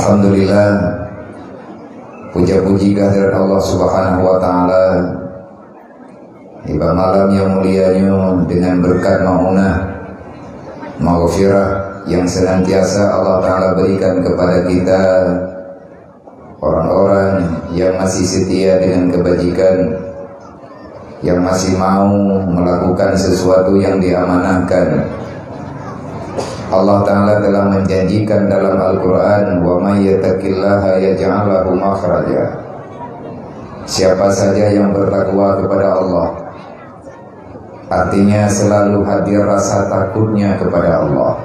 Alhamdulillah, puja-puji kehadirat Allah Subhanahu wa taala. Tiba malam yang mulianya dengan berkat maunah maghfirah yang senantiasa Allah taala berikan kepada kita, orang-orang yang masih setia dengan kebajikan, yang masih mau melakukan sesuatu yang diamanahkan. Allah Ta'ala telah menjanjikan dalam Al-Quran, wa may yattaqillaha yaj'al lahu makhraja. Siapa saja yang bertakwa kepada Allah, artinya selalu hadir rasa takutnya kepada Allah,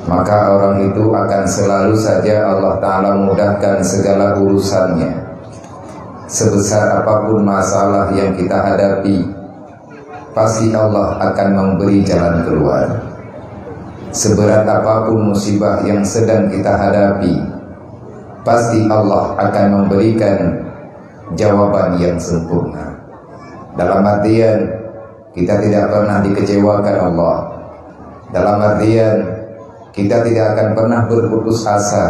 maka orang itu akan selalu saja Allah Ta'ala mudahkan segala urusannya. Sebesar apapun masalah yang kita hadapi, pasti Allah akan memberi jalan keluar. Seberat apapun musibah yang sedang kita hadapi, pasti Allah akan memberikan jawaban yang sempurna. Dalam artian, kita tidak pernah dikecewakan Allah. Dalam artian, kita tidak akan pernah berputus asa,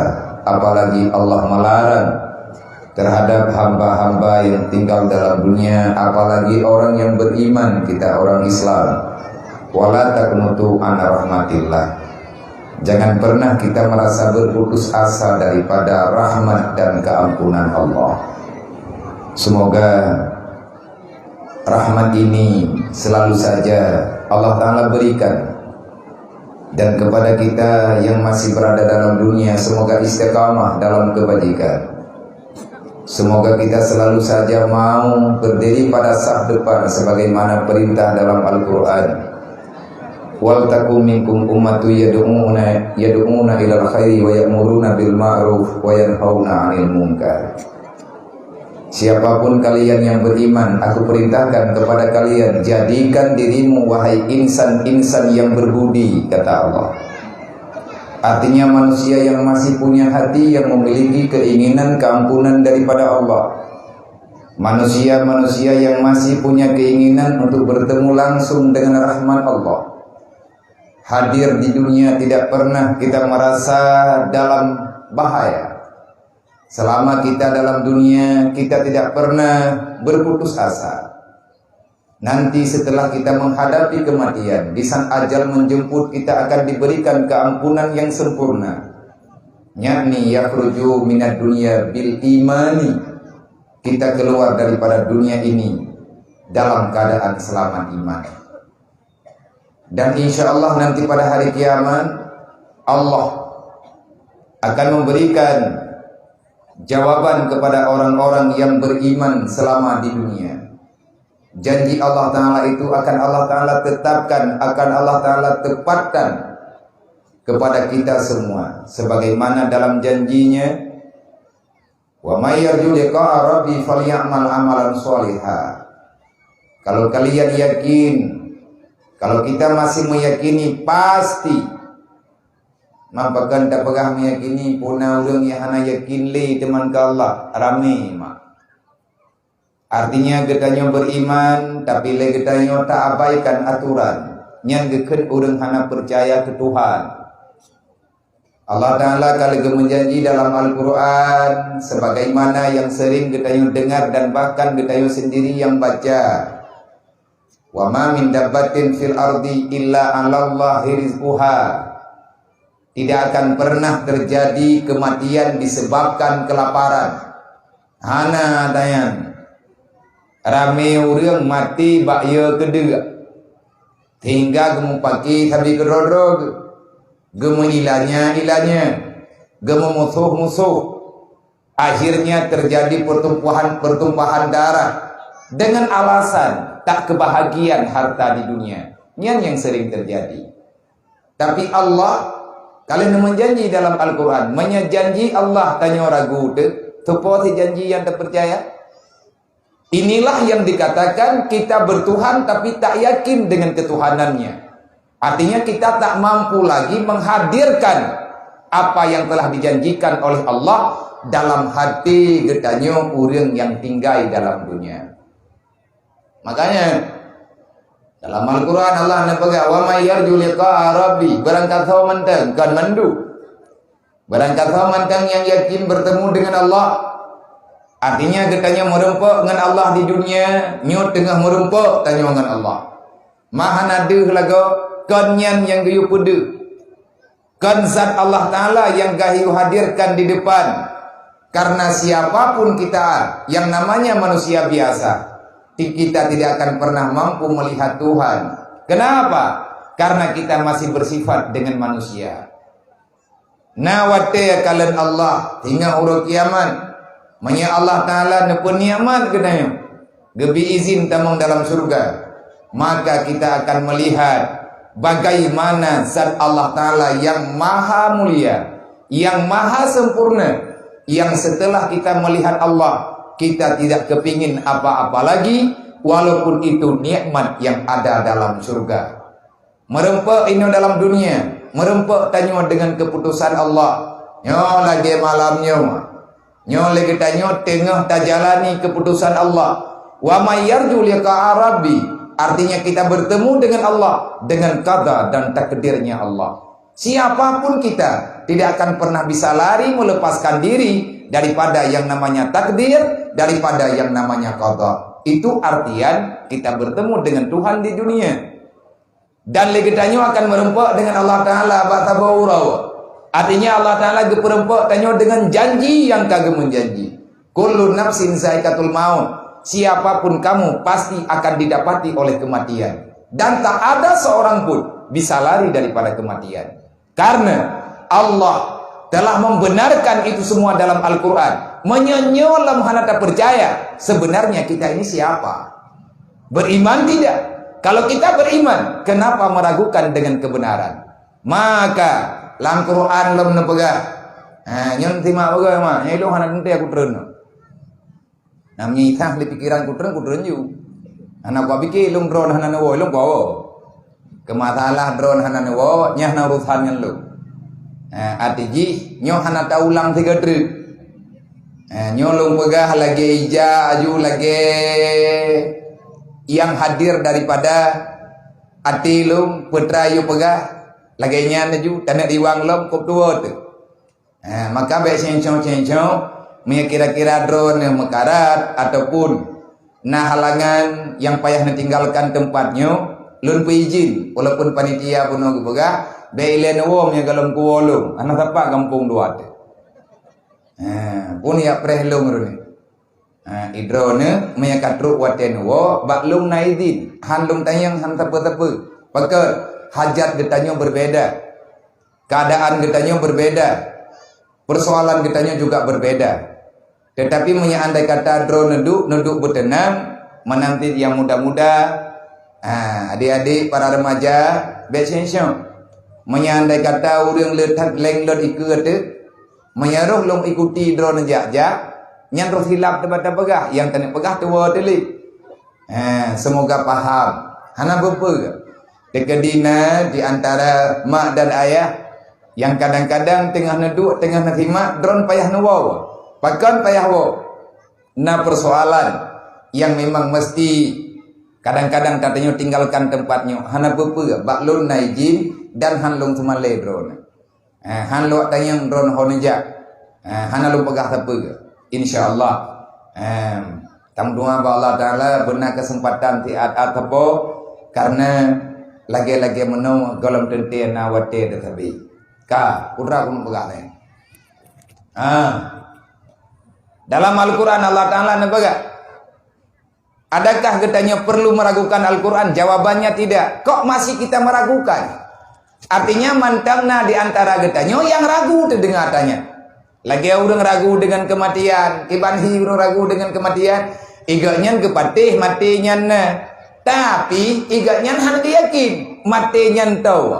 apalagi Allah melarang terhadap hamba-hamba yang tinggal dalam dunia, apalagi orang yang beriman, kita orang Islam. Wala taqnutu an rahmatillah. Jangan pernah kita merasa berputus asa daripada rahmat dan keampunan Allah. Semoga rahmat ini selalu saja Allah Ta'ala berikan, dan kepada kita yang masih berada dalam dunia, semoga istiqamah dalam kebajikan. Semoga kita selalu saja mau berdiri pada saf depan sebagaimana perintah dalam Al-Quran. Wal takum minkum ummatu yad'una ilal khairi wa ya'muruna bil ma'ruf wa yanhauna 'anil munkar. Siapapun kalian yang beriman, aku perintahkan kepada kalian, jadikan dirimu wahai insan-insan yang berbudi, kata Allah. Artinya manusia yang masih punya hati, yang memiliki keinginan keampunan daripada Allah. Manusia-manusia yang masih punya keinginan untuk bertemu langsung dengan rahmat Allah. Hadir di dunia tidak pernah kita merasa dalam bahaya. Selama kita dalam dunia, kita tidak pernah berputus asa. Nanti setelah kita menghadapi kematian, di saat ajal menjemput, kita akan diberikan keampunan yang sempurna. Yakni yakhruju minad dunya bil imani. Kita keluar daripada dunia ini dalam keadaan selamat iman. Dan insya Allah nanti pada hari kiamat, Allah akan memberikan jawaban kepada orang-orang yang beriman selama di dunia. Janji Allah Ta'ala itu akan Allah Ta'ala tetapkan, akan Allah Ta'ala tepatkan kepada kita semua. Sebagaimana dalam janjinya, wa may yarju liqa'a rabbi falyamal amalan sholiha. Kalau kalian yakin, kalau kita masih meyakini, pasti mampakan tak pegah meyakini puna orang yang hana yakin le teman ke Allah rame mak. Artinya getanya beriman tapi le getanya tak abaikan aturan. Yang geken orang hana percaya ke Tuhan. Allah Ta'ala kalau menjanji dalam Al-Quran, sebagaimana yang sering getanya dengar dan bahkan getanya sendiri yang baca. Wa ma min dabbatin fil ardi illa 'alallahi rizquha. Tidak akan pernah terjadi kematian disebabkan kelaparan. Hana tayan. Rame urang mati bak ye kedega. Hingga gemu pagi sabi kerodog. Gemu ilanya. Gemu musuh. Akhirnya terjadi pertumpahan darah dengan alasan tak kebahagiaan harta di dunia. Yang sering terjadi. Tapi Allah kalian menjanji dalam Al-Quran, menjanji Allah tanya ragu tepati janji yang terpercaya. Inilah yang dikatakan kita bertuhan tapi tak yakin dengan ketuhanannya. Artinya kita tak mampu lagi menghadirkan apa yang telah dijanjikan oleh Allah dalam hati getanya orang yang tinggal dalam dunia. Makanya dalam Al-Quran Allah nak pegang wa may yarju liqa'a rabbi, barang kata mentang kan mandu Barang kata mantang yang yakin bertemu dengan Allah, artinya getanya merempok dengan Allah di dunia, nyo tengah merempok tanya dengan Allah. Maha naduh lagu konyan yang gayu pudu. Kon zat Allah Ta'ala yang gayu hadirkan di depan. Karena siapapun kita yang namanya manusia biasa, kita tidak akan pernah mampu melihat Tuhan. Kenapa? Karena kita masih bersifat dengan manusia. Nawate kalian Allah hingga urut kiamat. Manya Allah Ta'ala nepun niamat kenanya. Gebi izin tamang dalam surga. Maka kita akan melihat bagaimana zat Allah Ta'ala yang maha mulia, yang maha sempurna, yang setelah kita melihat Allah, kita tidak kepingin apa-apa lagi, walaupun itu nikmat yang ada dalam surga. Merempek ini dalam dunia, merempek tanya dengan keputusan Allah. Nyo lagi malamnya, nyo lagi tanya tengah tajalani keputusan Allah. Wa may yarju liqa rabbi, artinya kita bertemu dengan Allah dengan qada dan takdirnya Allah. Siapapun kita tidak akan pernah bisa lari melepaskan diri daripada yang namanya takdir, daripada yang namanya qada. Itu artian kita bertemu dengan Tuhan di dunia. Dan legetanyo akan merempok dengan Allah Ta'ala ba'tabawuraw. Artinya Allah Ta'ala geperempok tanyo dengan janji yang kagak menjanji. Kullu nafsin zaikatul maut. Siapapun kamu pasti akan didapati oleh kematian. Dan tak ada seorang pun bisa lari daripada kematian. Karena Allah telah membenarkan itu semua dalam Al-Quran. Menyenyolam hanata percaya. Sebenarnya kita ini siapa? Beriman tidak? Kalau kita beriman, kenapa meragukan dengan kebenaran? Maka dalam Quran lem nepegah. Nyon tima pegah mah, nyai lo hanat nanti aku terun. Namanya itah di pikiran ku terun ju. Anak gua pikir lum drone hanan wo, lum bawa. Kematalah drone hanan wo, nyah na urusan ngan lu. Artiji nyo hanata ulang 3 truk. Nyo lum pegah lagi ija aju lagi yang hadir daripada ati lum putra yu pegah lagainya naju tanak riwang lom kop tua tu. Maka baik cencong kira-kira drone yang mekarat ataupun nah halangan yang payah tinggalkan tempatnya lun izin walaupun panitia pun aku pegah baik len wom yang galom kuolong anak tapak kampung dua tu. Pun ya prehlung rune. Idrone meyakatruk waten wo baklum naidin handung tanyang han tepe-tepe pakar hajat getanya berbeda, keadaan getanya berbeda, persoalan getanya juga berbeda. Tetapi andai kata drone nunduk bertenang menanti yang muda-muda, adik-adik para remaja besensyo andai kata urang letak lenglot ikut menyaruh lom ikuti drone jak-jak yang terus hilap tempat pegah yang tanya pegah tua teli. Semoga paham. Hana bapa dekedina di antara mak dan ayah yang kadang-kadang tengah neduk tengah nerima drone payah nuwaw. Pakan payah wo. Nah persoalan yang memang mesti kadang-kadang katanya tinggalkan tempatnya. Hana bapa baklun naijin dan hanlung sumale drone. Hanlu tanya drone honejak. Hana lu pegah tepega. InsyaAllah tam doa ba Allah Ta'ala benar kesempatan tiat atapo karena lagi-lagi menau golong tentian nawate tetapi ka putra kum pegale. Dalam Al-Quran Allah Ta'ala nebaga, adakah getanya perlu meragukan Al-Quran? Jawabannya tidak. Kok masih kita meragukan? Artinya mantangna di antara getanya yang ragu terdengar tanya. Lagi orang ragu dengan kematian, kibanhi orang ragu dengan kematian, igaknya kepatih matinya na. Tapi igaknya hanya yakin matinya tahu.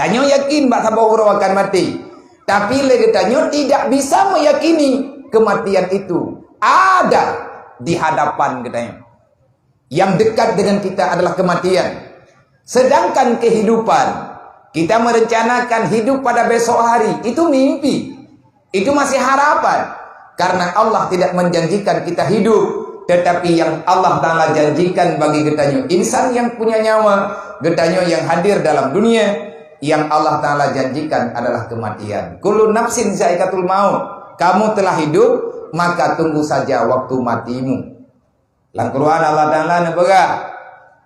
Tanya yakin bak sabau akan mati. Tapi lagi tanya tidak bisa meyakini kematian itu ada di hadapan katanya. Yang dekat dengan kita adalah kematian. Sedangkan kehidupan, kita merencanakan hidup pada besok hari, itu mimpi. Itu masih harapan. Karena Allah tidak menjanjikan kita hidup. Tetapi yang Allah Ta'ala janjikan bagi getanya insan yang punya nyawa, getanya yang hadir dalam dunia, yang Allah Ta'ala janjikan adalah kematian. Kullu nafsin za'iqatul maut. Kamu telah hidup, maka tunggu saja waktu matimu. Dalam Quran Allah Ta'ala nabaga.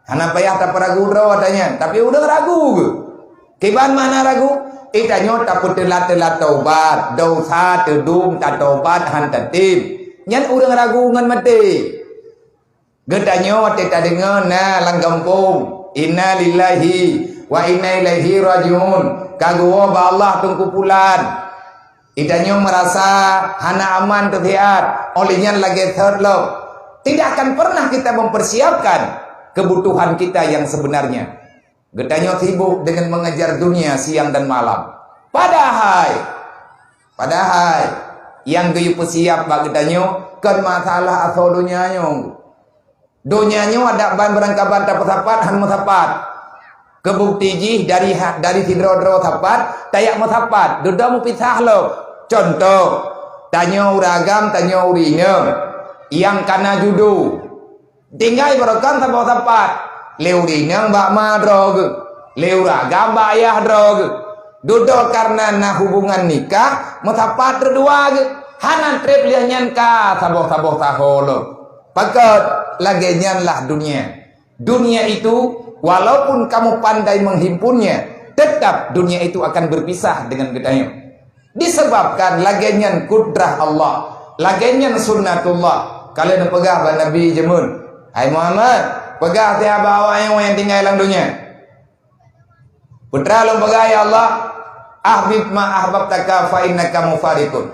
Hana payah tak ragu katanya, tapi udah ragu. Kiban mana ragu? Itanyo tak telat taubat, dosa tedum tak taubat hantar tim. Nyan udah ragu ngan mati. Getanyo tak dengar na lang kampung. Inna lillahi wa inna ilaihi rajiun. Kagua ba Allah tungkupulan. Itanyo merasa hana aman terlihat. Olehnya lagi terlalu. Tidak akan pernah kita mempersiapkan kebutuhan kita yang sebenarnya. Getanyo sibuk dengan mengejar dunia siang dan malam. Padahal yang geyu persiap bagi getanyo kan masalah asal dunianyo. Dunianyo ada ban berangkapan dapat han musapat. Kebukti jih dari tidro sapat tayak musapat. Duda mu pisah lo. Contoh, tanyo uragam tanyo urine yang kana judu. Tinggal berokan sabau sapat. Leurine mbak ma drog. Leuragam mbak ayah drog. Dudo karena na hubungan nikah musapat berdua. Hanan trip lianyan ka sabau taholo. Pakat lagi nyanlah dunia. Dunia itu walaupun kamu pandai menghimpunnya, tetap dunia itu akan berpisah dengan gedanyo. Disebabkan lagenyan kudrah Allah, lagenyan sunnatullah. Kalian pegah ba Nabi jemun. Hai Muhammad, pegah tiap bawa yang tinggal dalam dunia. Putra lo pegah ya Allah, ahbib ma ahbabtaka fa innaka mufarikun.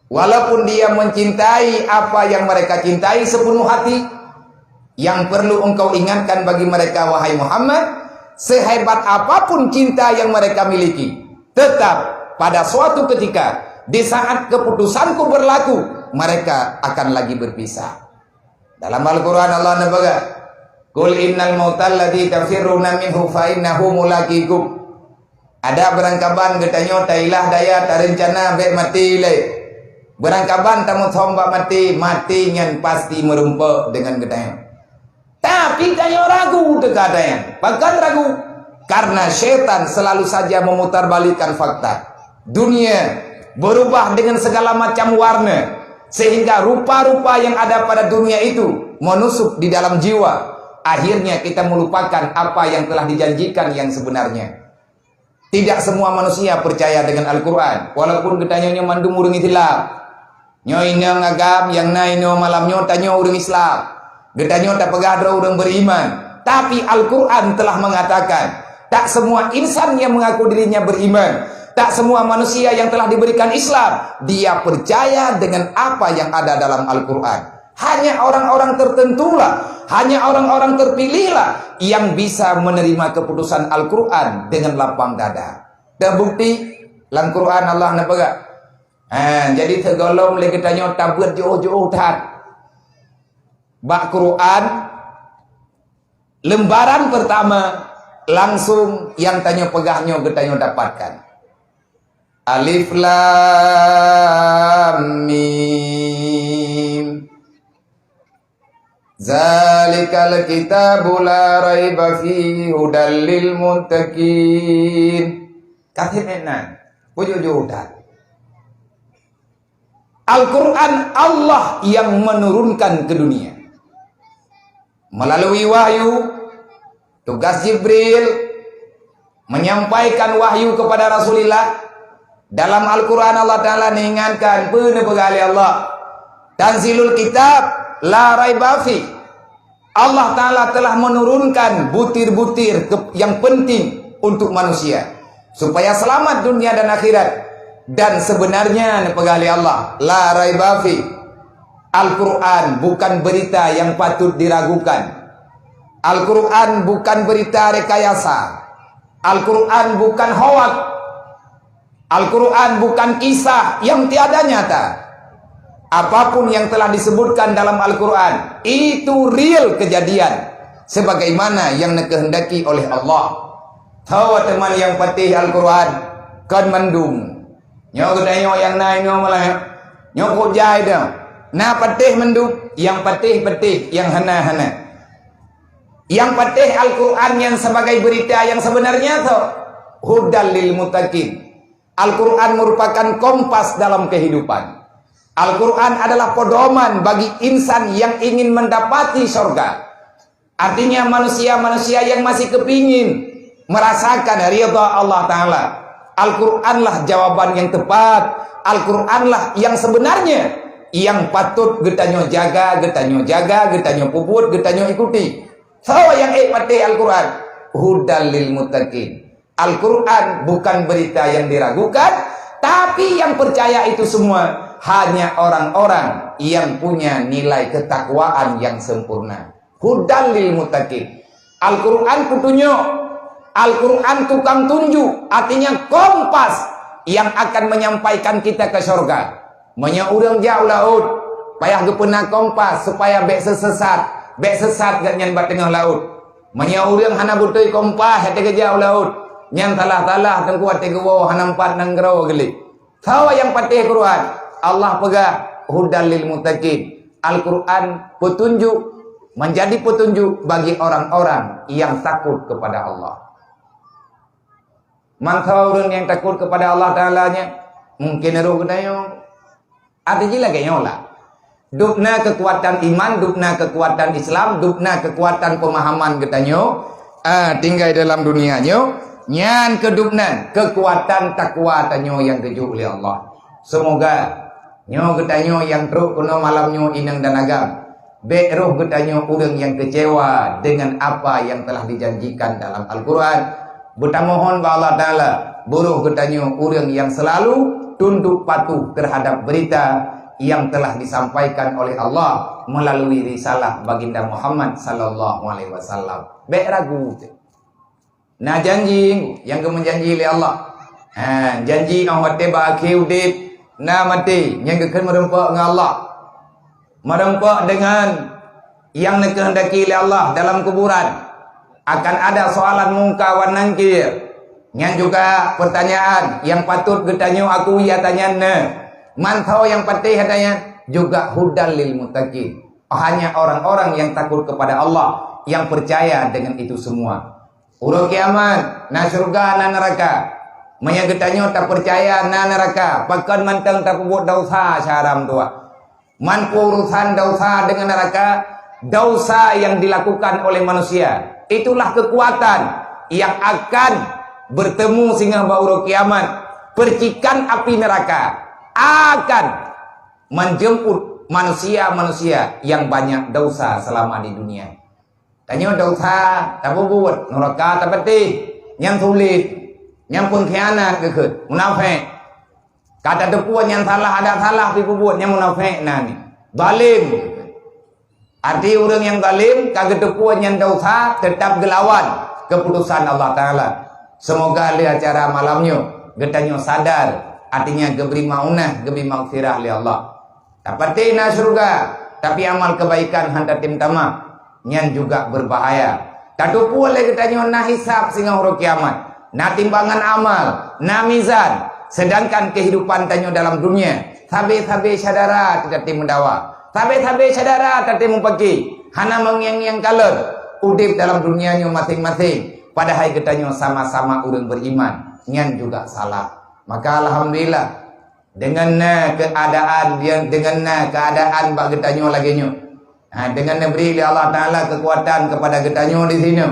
Walaupun dia mencintai apa yang mereka cintai sepenuh hati, yang perlu engkau ingatkan bagi mereka wahai Muhammad, sehebat apapun cinta yang mereka miliki, tetap pada suatu ketika di saat keputusanku berlaku, mereka akan lagi berpisah. Dalam Al-Quran Allah nabaga, Qul innal mautal ladzi tafirruna minhu fa innahu mulaqikum. Ada berangkaban getanyo tailah daya tarencana be mati le. Berangkaban tamu somba mati nyan pasti merumpa dengan getanyo. Tapi tanyo ragu dekadanya. Bahkan ragu karena setan selalu saja memutarbalikkan fakta. Dunia berubah dengan segala macam warna, sehingga rupa-rupa yang ada pada dunia itu menusuk di dalam jiwa. Akhirnya kita melupakan apa yang telah dijanjikan yang sebenarnya. Tidak semua manusia percaya dengan Al-Quran, walaupun getanyo mandum urung Islam. Nyo ina ngagam yang naino malamnyo tanyo urung Islam. Getanyo tak pegadro urung beriman. Tapi Al-Quran telah mengatakan, tak semua insan yang mengaku dirinya beriman, tak semua manusia yang telah diberikan Islam, dia percaya dengan apa yang ada dalam Al-Quran. Hanya orang-orang tertentulah, hanya orang-orang terpilihlah yang bisa menerima keputusan Al-Quran dengan lapang dada. Dan bukti, dalam Quran Allah nabaga. Jadi tergolong lagi tanya tabut jauh-jauh tat. Bak Quran, lembaran pertama, langsung yang tanya pegahnya getanyo dapatkan. Alif Lam Mim. Zalikal kitabu la raiba fihi hudal lil muttaqin. Katanya wujud Al-Quran Allah yang menurunkan ke dunia melalui wahyu. Tugas Jibril menyampaikan wahyu kepada Rasulullah. Dalam Al-Quran Allah Ta'ala mengingatkan benar begali Allah, Tanzilul kitab la raiba fi. Allah Ta'ala telah menurunkan butir-butir yang penting untuk manusia supaya selamat dunia dan akhirat. Dan sebenarnya pegali Allah la raiba fi, Al-Quran bukan berita yang patut diragukan. Al-Quran bukan berita rekayasa. Al-Quran bukan hoak. Al-Quran bukan kisah yang tiada nyata. Apapun yang telah disebutkan dalam Al-Quran itu real kejadian sebagaimana yang dikehendaki oleh Allah. Tahu teman yang patih Al-Quran kan mendung. Nyo gedanyo yang naik nyo malah nyo kujai dah. Nah patih mendung, yang patih-patih, yang hana-hana. Yang patih Al-Quran yang sebagai berita yang sebenarnya tu. hudal lil muttaqin. Al-Quran merupakan kompas dalam kehidupan. Al-Quran adalah pedoman bagi insan yang ingin mendapati surga. Artinya manusia-manusia yang masih kepingin merasakan ridha Allah Ta'ala. Al-Quranlah jawaban yang tepat. Al-Quranlah yang sebenarnya, yang patut getanyo jaga, getanyo puput, getanyo ikuti. Sawa yang pati Al-Quran, hudal lil muttaqin. Al-Quran bukan berita yang diragukan, tapi yang percaya itu semua hanya orang-orang yang punya nilai ketakwaan yang sempurna. Hudal lil muttaqin. Al-Quran petunjuk, Al-Quran tukang tunjuk, artinya kompas yang akan menyampaikan kita ke surga. Menya urang jauh laut, payah gepena kompas supaya bek sesat gak nyan bat tengah laut. Menya urang hana butui kompas hati ke jauh laut, nyan talah tengkuat tege wow hanampat nang gerau geli. Sawa yang patih Quran, Allah pegah hudal lil muttaqin. Al-Quran petunjuk, menjadi petunjuk bagi orang-orang yang takut kepada Allah. Mantau orang yang takut kepada Allah Ta'ala-nya, mungkin roh kedayo artinya lagi nyola. Dupna kekuatan iman, dupna kekuatan Islam, dupna kekuatan pemahaman ketanyo, tinggal dalam dunianya, nyan kedupnan kekuatan takwa tanyo yang keju oleh Allah. Semoga nyo ketanyo yang teruk kuno malamnyo inang dan agam. Be roh ketanyo orang yang kecewa dengan apa yang telah dijanjikan dalam Al-Quran. Buta mohon ba Allah Ta'ala, buruh ketanyo orang yang selalu tunduk patuh terhadap berita yang telah disampaikan oleh Allah melalui risalah baginda Muhammad sallallahu alaihi wasallam. Be ragu. Nah janji yang kemenjanji oleh Allah. Janji awak te ba akhir na mati yang kekan merempak dengan Allah. Merempak dengan yang dikehendaki oleh Allah dalam kuburan. Akan ada soalan muka wan nangkir. Yang juga pertanyaan yang patut getanyo aku ya tanya mantau yang patih katanya juga hudal lil muttaqin. Hanya orang-orang yang takut kepada Allah yang percaya dengan itu semua. Urang kiamat na surga na neraka. Manya getanyo tak percaya na neraka, pakan manteng tak buat dosa syaram tua. Man urusan dosa dengan neraka, dosa yang dilakukan oleh manusia. Itulah kekuatan yang akan bertemu singa bauro kiamat. Percikan api neraka akan menjemput manusia-manusia yang banyak dosa selama di dunia. Tanya dosa tak buat neraka tak peti yang sulit, yang pun khianat ke munafik. Kata depuan yang salah ada salah pi buat yang munafik nani. Zalim. Arti orang yang zalim kagak depuan yang dosa tetap gelawan keputusan Allah Ta'ala. Semoga lihat acara malamnya getanyo sadar artinya geberi maunah, geberi maghfirah li Allah. Tapati na surga, tapi amal kebaikan hantar tim tamak nyan juga berbahaya. Tadupu oleh getanyo na hisab singa huruf kiamat, na timbangan amal, na mizan. Sedangkan kehidupan tanyo dalam dunia, sabe-sabe sadara tidak tim mendawa. Sabe-sabe sadara tak tim mempaki. Hana mengyang-yang kaler udip dalam dunianya masing-masing. Padahal getanyo sama-sama orang beriman, nyan juga salah. Maka alhamdulillah dengan keadaan bak getanyo lagi nyo. Dengan beri Allah Ta'ala kekuatan kepada getanyo di sini.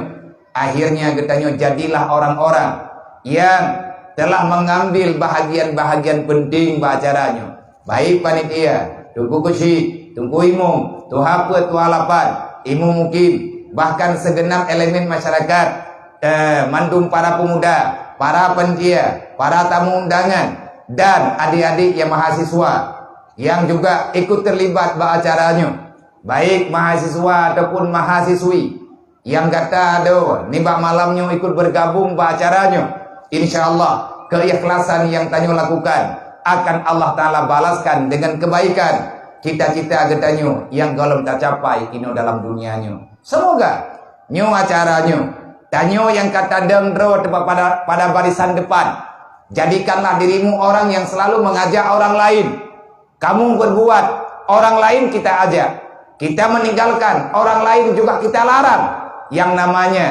Akhirnya getanyo jadilah orang-orang yang telah mengambil bahagian-bahagian penting acaranya. Baik panitia, tunggu kusi, tunggu imum, tu hafat, tu halapan, imum mukim, bahkan segenap elemen masyarakat, mandum para pemuda, para panitia, para tamu undangan, dan adik-adik yang mahasiswa yang juga ikut terlibat acaranya. Baik mahasiswa ataupun mahasiswi yang kata aduh nibak malamnya ikut bergabung acaranya. InsyaAllah keikhlasan yang tanyo lakukan akan Allah Ta'ala balaskan dengan kebaikan cita-cita getanyo yang golem tak capai ino dalam dunianya. Semoga nyo acaranya tanyo yang kata dendro pada barisan depan, jadikanlah dirimu orang yang selalu mengajak orang lain. Kamu berbuat, orang lain kita ajak. Kita meninggalkan, orang lain juga kita larang. Yang namanya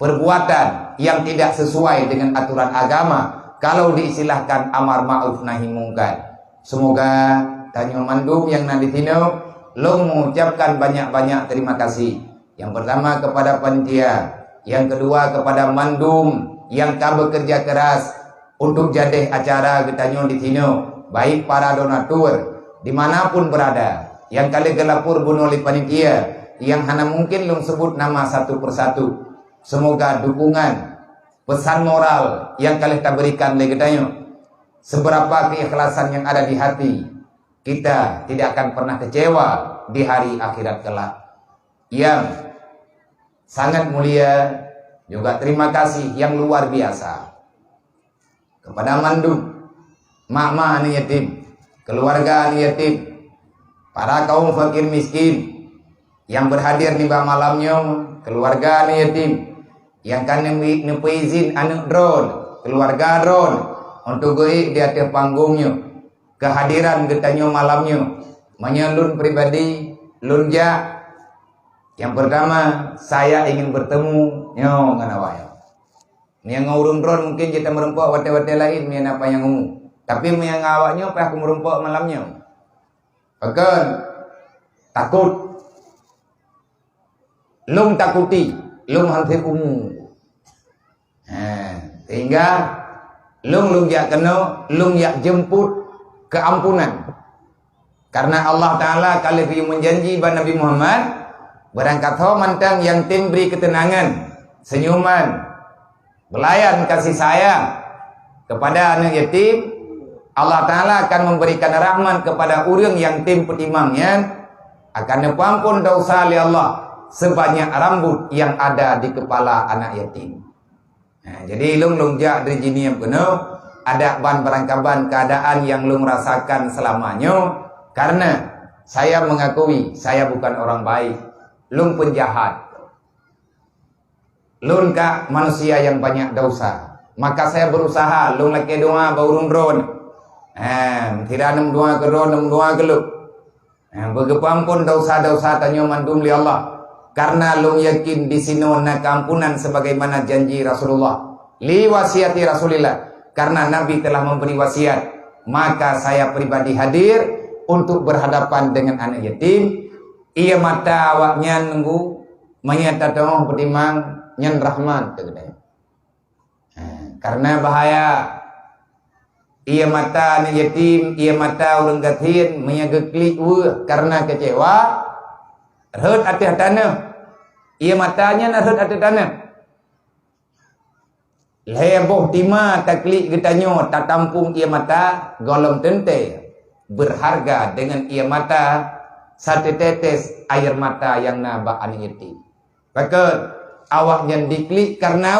perbuatan yang tidak sesuai dengan aturan agama, kalau diistilahkan amar ma'ruf nahi mungkar. Semoga tanya mandum yang nanti tino long mengucapkan banyak-banyak terima kasih. Yang pertama kepada panitia, yang kedua kepada mandum yang tak bekerja keras untuk jadi acara getanyo di tino, baik para donatur dimanapun berada, yang kali gelapur bunuh oleh panitia, yang hanya mungkin long sebut nama satu persatu. Semoga dukungan, pesan moral yang kalian tak berikan oleh getanyo, seberapa keikhlasan yang ada di hati, kita tidak akan pernah kecewa di hari akhirat kelak. Yang sangat mulia juga terima kasih yang luar biasa kepada mandum, mak-mak anak yatim, keluarga anak yatim, para kaum fakir miskin yang berhadir di malamnya, keluarga anak yatim yang kan nempu izin anak drone, keluarga drone untuk gue di atas panggungnya, kehadiran getanyo malamnya, menyelun pribadi lunja. Yang pertama, saya ingin bertemu nyo nganawayo. Yang ngurung drone mungkin kita merempok wate-wate lain mian apa yang ngomong. Tapi yang awaknya apa aku merempok malamnya. Bahkan takut. Lung takuti, lung hampir umum. Sehingga lung jak kena, lung jak jemput keampunan. Karena Allah Ta'ala kali dia menjanji pada Nabi Muhammad, berangkat ho mantang yang tim beri ketenangan, senyuman, belayan kasih sayang kepada anak yatim, Allah Ta'ala akan memberikan rahmat kepada orang yang tim petimangnya, akan diampun dosa oleh Allah sebanyak rambut yang ada di kepala anak yatim. Jadi lung jak dari jini yang penuh, ada ban berangkaban keadaan yang lung rasakan selamanya, karena saya mengakui saya bukan orang baik. Lung penjahat, lung kak manusia yang banyak dosa. Maka saya berusaha lung laki doa baurung drone, tidak nem doa ke drone, nem doa ke lu. Begepampun dosa-dosa tanyo mandum li Allah. Karena lung yakin di sini nak keampunan sebagaimana janji Rasulullah. Li wasiati Rasulillah. Karena Nabi telah memberi wasiat, maka saya pribadi hadir untuk berhadapan dengan anak yatim. Ia mata awaknya nunggu menyata doh beriman nyan rahman tegede. Karena bahaya ia mata anak yatim, ia mata orang gatin menyagekli karena kecewa reut ati tanah. Ia matanya reut ati tanah. Leboh tima takli getanyo tak tampung ia mata golong tente berharga dengan ia mata satu tetes air mata yang nabak anak yatim. Maka awaknya diklik karena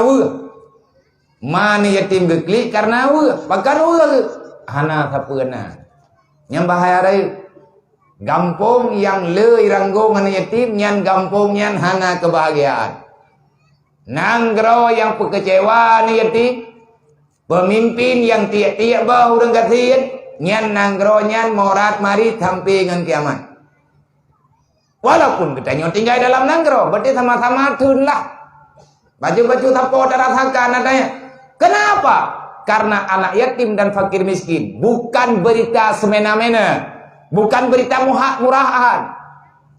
mana yatim geklik karena bahkan hana sapena yang bahaya rai gampong yang le iranggo anak yatim nyan gampong nyan hana kebahagiaan. Nanggro yang pekecewa anak yatim, pemimpin yang tiap-tiap bau urang gatin nyan nanggro nyan morat mari sampai dengan kiamat. Walaupun kita tinggal dalam nanggro, berarti sama-sama tunlah. Baju-baju tapo rasakan adanya. Kenapa? Karena anak yatim dan fakir miskin bukan berita semena-mena, bukan berita murahan,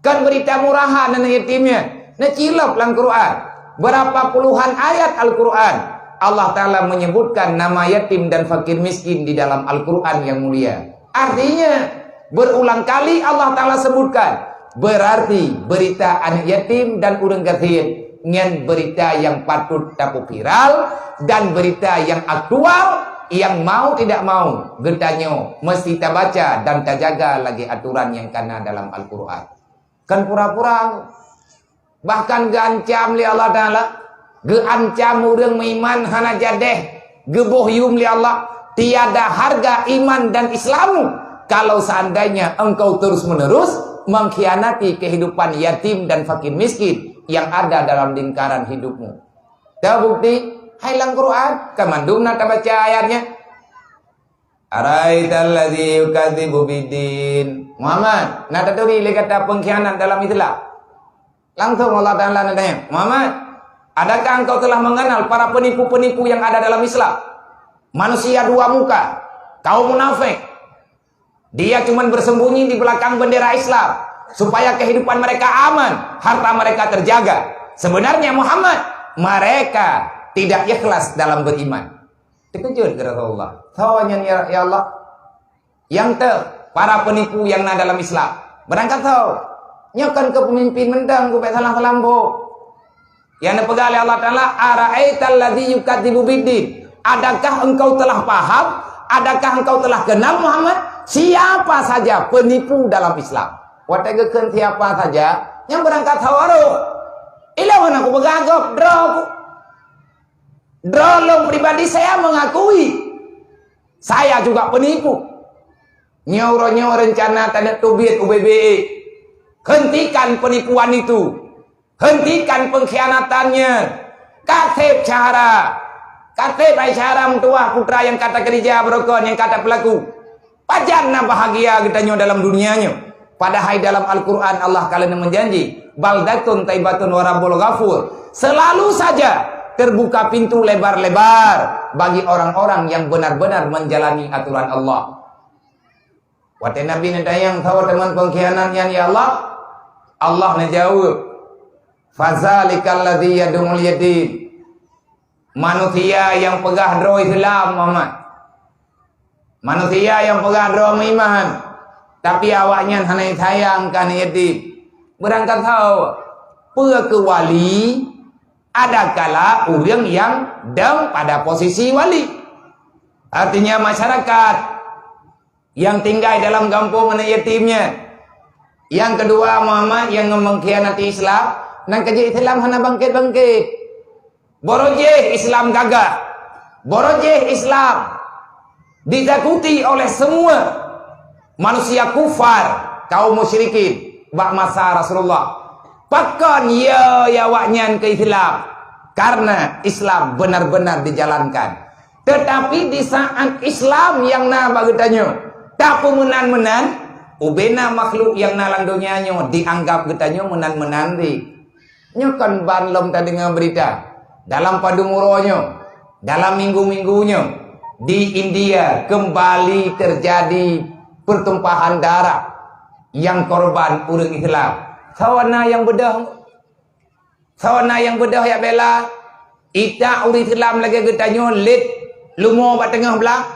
kan berita murahan anak yatimnya. Necilap lang Quran. Berapa puluhan ayat Al-Quran Allah Ta'ala menyebutkan nama yatim dan fakir miskin di dalam Al-Quran yang mulia. Artinya berulang kali Allah Ta'ala sebutkan. Berarti berita anak yatim dan urang gatin nyen berita yang patut tapu viral dan berita yang aktual yang mau tidak mau getanyo mesti kita baca dan kita jaga lagi aturan yang kena dalam Al-Quran. Kan pura-pura bahkan gancam li Allah Ta'ala, geancam urang iman hana jadeh, gebohyum li Allah, tiada harga iman dan Islamu kalau seandainya engkau terus-menerus mengkhianati kehidupan yatim dan fakir miskin yang ada dalam lingkaran hidupmu. Terbukti hailang Quran kamandum nata baca ayatnya. Araital ladzi yukadzibu biddin. Muhammad, nata turi kata pengkhianat dalam Islam. Langsung Allah Ta'ala nadanya, Muhammad, Adakah engkau telah mengenal para penipu-penipu yang ada dalam Islam? Manusia dua muka, kaum munafik. Dia cuma bersembunyi di belakang bendera Islam supaya kehidupan mereka aman, harta mereka terjaga. Sebenarnya Muhammad, mereka tidak ikhlas dalam beriman. Terkejut kepada Allah. Tawanya ya Allah. Yang para penipu yang ada dalam Islam. Berangkat tahu. Nyokan ke pemimpin mendang ku salah kelambo. Yang dipegang oleh Allah Ta'ala, ara'aital ladzi yukadzibu biddin. Adakah engkau telah paham? Adakah engkau telah kenal Muhammad? Siapa saja penipu dalam Islam. Wategekeun siapa saja yang berangkat hawaru. Ilawan aku begagap, drolong pribadi saya mengakui. Saya juga penipu. Nyauro rencana tanda tubit UBBE. Hentikan penipuan itu. Hentikan pengkhianatannya. Katib cara. Katib Aisyara mentua putra yang kata kerja berokon, yang kata pelaku. Pajanna bahagia kitanya dalam dunianya. Padahal dalam Al-Quran Allah kalian menjanji. Baldatun taibatun warabul ghafur. Selalu saja terbuka pintu lebar-lebar bagi orang-orang yang benar-benar menjalani aturan Allah. Wate Nabi yang tahu teman pengkhianatnya ya Allah. Allah menjawab. Fazalikal ladzi yadumul yatim. Manusia yang pegah dro Islam Muhammad. Manusia yang pegah dro iman. Tapi awaknya hanya sayangkan yatim. Berangkat tahu. Ke wali. Ada kala orang yang dam pada posisi wali. Artinya masyarakat yang tinggal dalam kampung anak yatimnya. Yang kedua Muhammad yang mengkhianati Islam. Nang kerja Islam hana bangkit-bangkit. Borojeh Islam gagah. Borojeh Islam ditakuti oleh semua manusia kufar, kaum musyrikin bak masa Rasulullah. Pakan ya waknyan ke Islam karena Islam benar-benar dijalankan. Tetapi di saat Islam yang na bagetanya tak menan-menan ubena makhluk yang nalang dunianya dianggap getanya menan-menan di nyokan banlom tadi dengan berita dalam padumuronya dalam minggu-minggunya di India kembali terjadi pertumpahan darah yang korban orang Islam. Sawana yang bedah ya bela ita uri Islam lagi getanya lit lumo bat tengah belah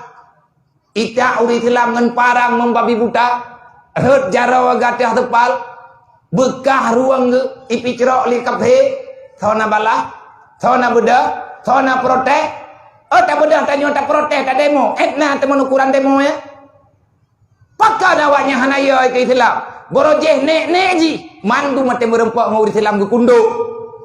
ita uri Islam ngan parang membabi buta hut jarawa gatah tepal bekah ruang ipi cerok li kaphe sawana balah sawana bedah sawana protes tak bedah tanya tak protes tak demo etna teman ukuran demo ya pakar awaknya hanaya ke Islam borojeh nek ji mandu mate merempak ngau Islam ke kundo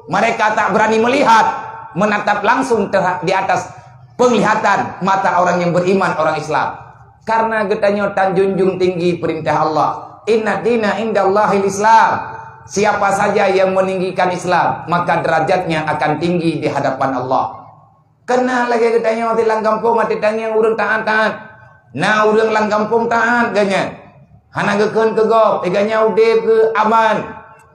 mereka tak berani melihat menatap langsung di atas penglihatan mata orang yang beriman orang Islam karena getanya tanjunjung tinggi perintah Allah. Inna dina indallahil Islam. Siapa saja yang meninggikan Islam, maka derajatnya akan tinggi di hadapan Allah. Kenal lagi katanya di lang kampung mati tanya urang taat-taat. Nah urang lang kampung taat ganya. Hana gekeun ke gop, eganya ude ke aman.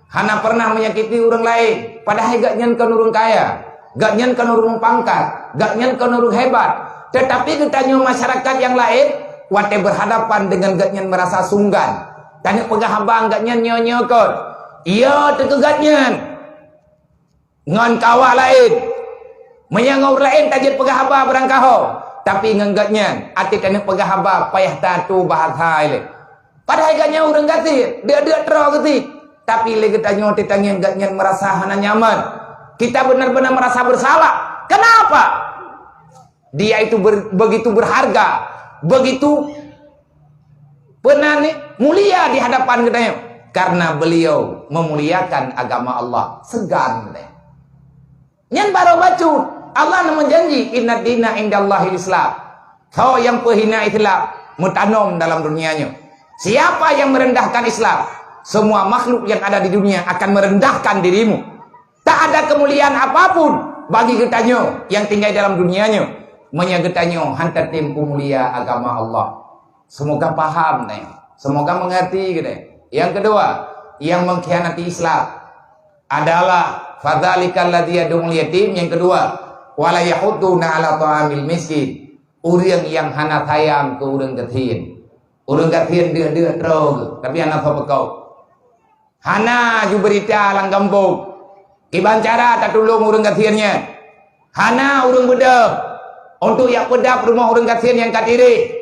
Hana pernah menyakiti orang lain, padahal gak nyen kan urang kaya, gak nyen kan urang pangkat, gak nyen kan urang hebat. Tetapi katanya masyarakat yang lain wate berhadapan dengan gak nyen merasa sunggan. Tanya pegah abang gak nyen nyonyokot. Iya terkegatnya. Ngan kawah lain. Menyangau lain tajir pegah abang berangkaho. Tapi nganggaknya. Ati tanya pegah abang payah tatu bahasa ini. Padahal gaknya orang gati. Dia terang gati. Tapi lagi tanya gaknya merasa hana nyaman. Kita benar-benar merasa bersalah. Kenapa? Dia itu begitu berharga. Begitu mulia di hadapan kita karena beliau memuliakan agama Allah segan nyan baru baca Allah menjanji inna dina indallahil Islam kau yang penghina Islam mutanom dalam dunianya siapa yang merendahkan Islam semua makhluk yang ada di dunia akan merendahkan dirimu tak ada kemuliaan apapun bagi kitanya yang tinggal dalam dunianya menyagetanya hantar tempu mulia agama Allah. Semoga paham nih. Semoga mengerti gitu. Yang kedua, yang mengkhianati Islam adalah Fadzalikal ladzi yad'ul yatim. Yang kedua, wala yahudduna ala ta'amil miskin. Urang yang hana sayang ke urang gathien. Urang gathien dia terus, tapi anak apa kau? Hana ju berita lang kampung. Kiban cara tak tolong urang gathiennya. Hana urang beda. Untuk yak pedap rumah urang gathien yang katiri.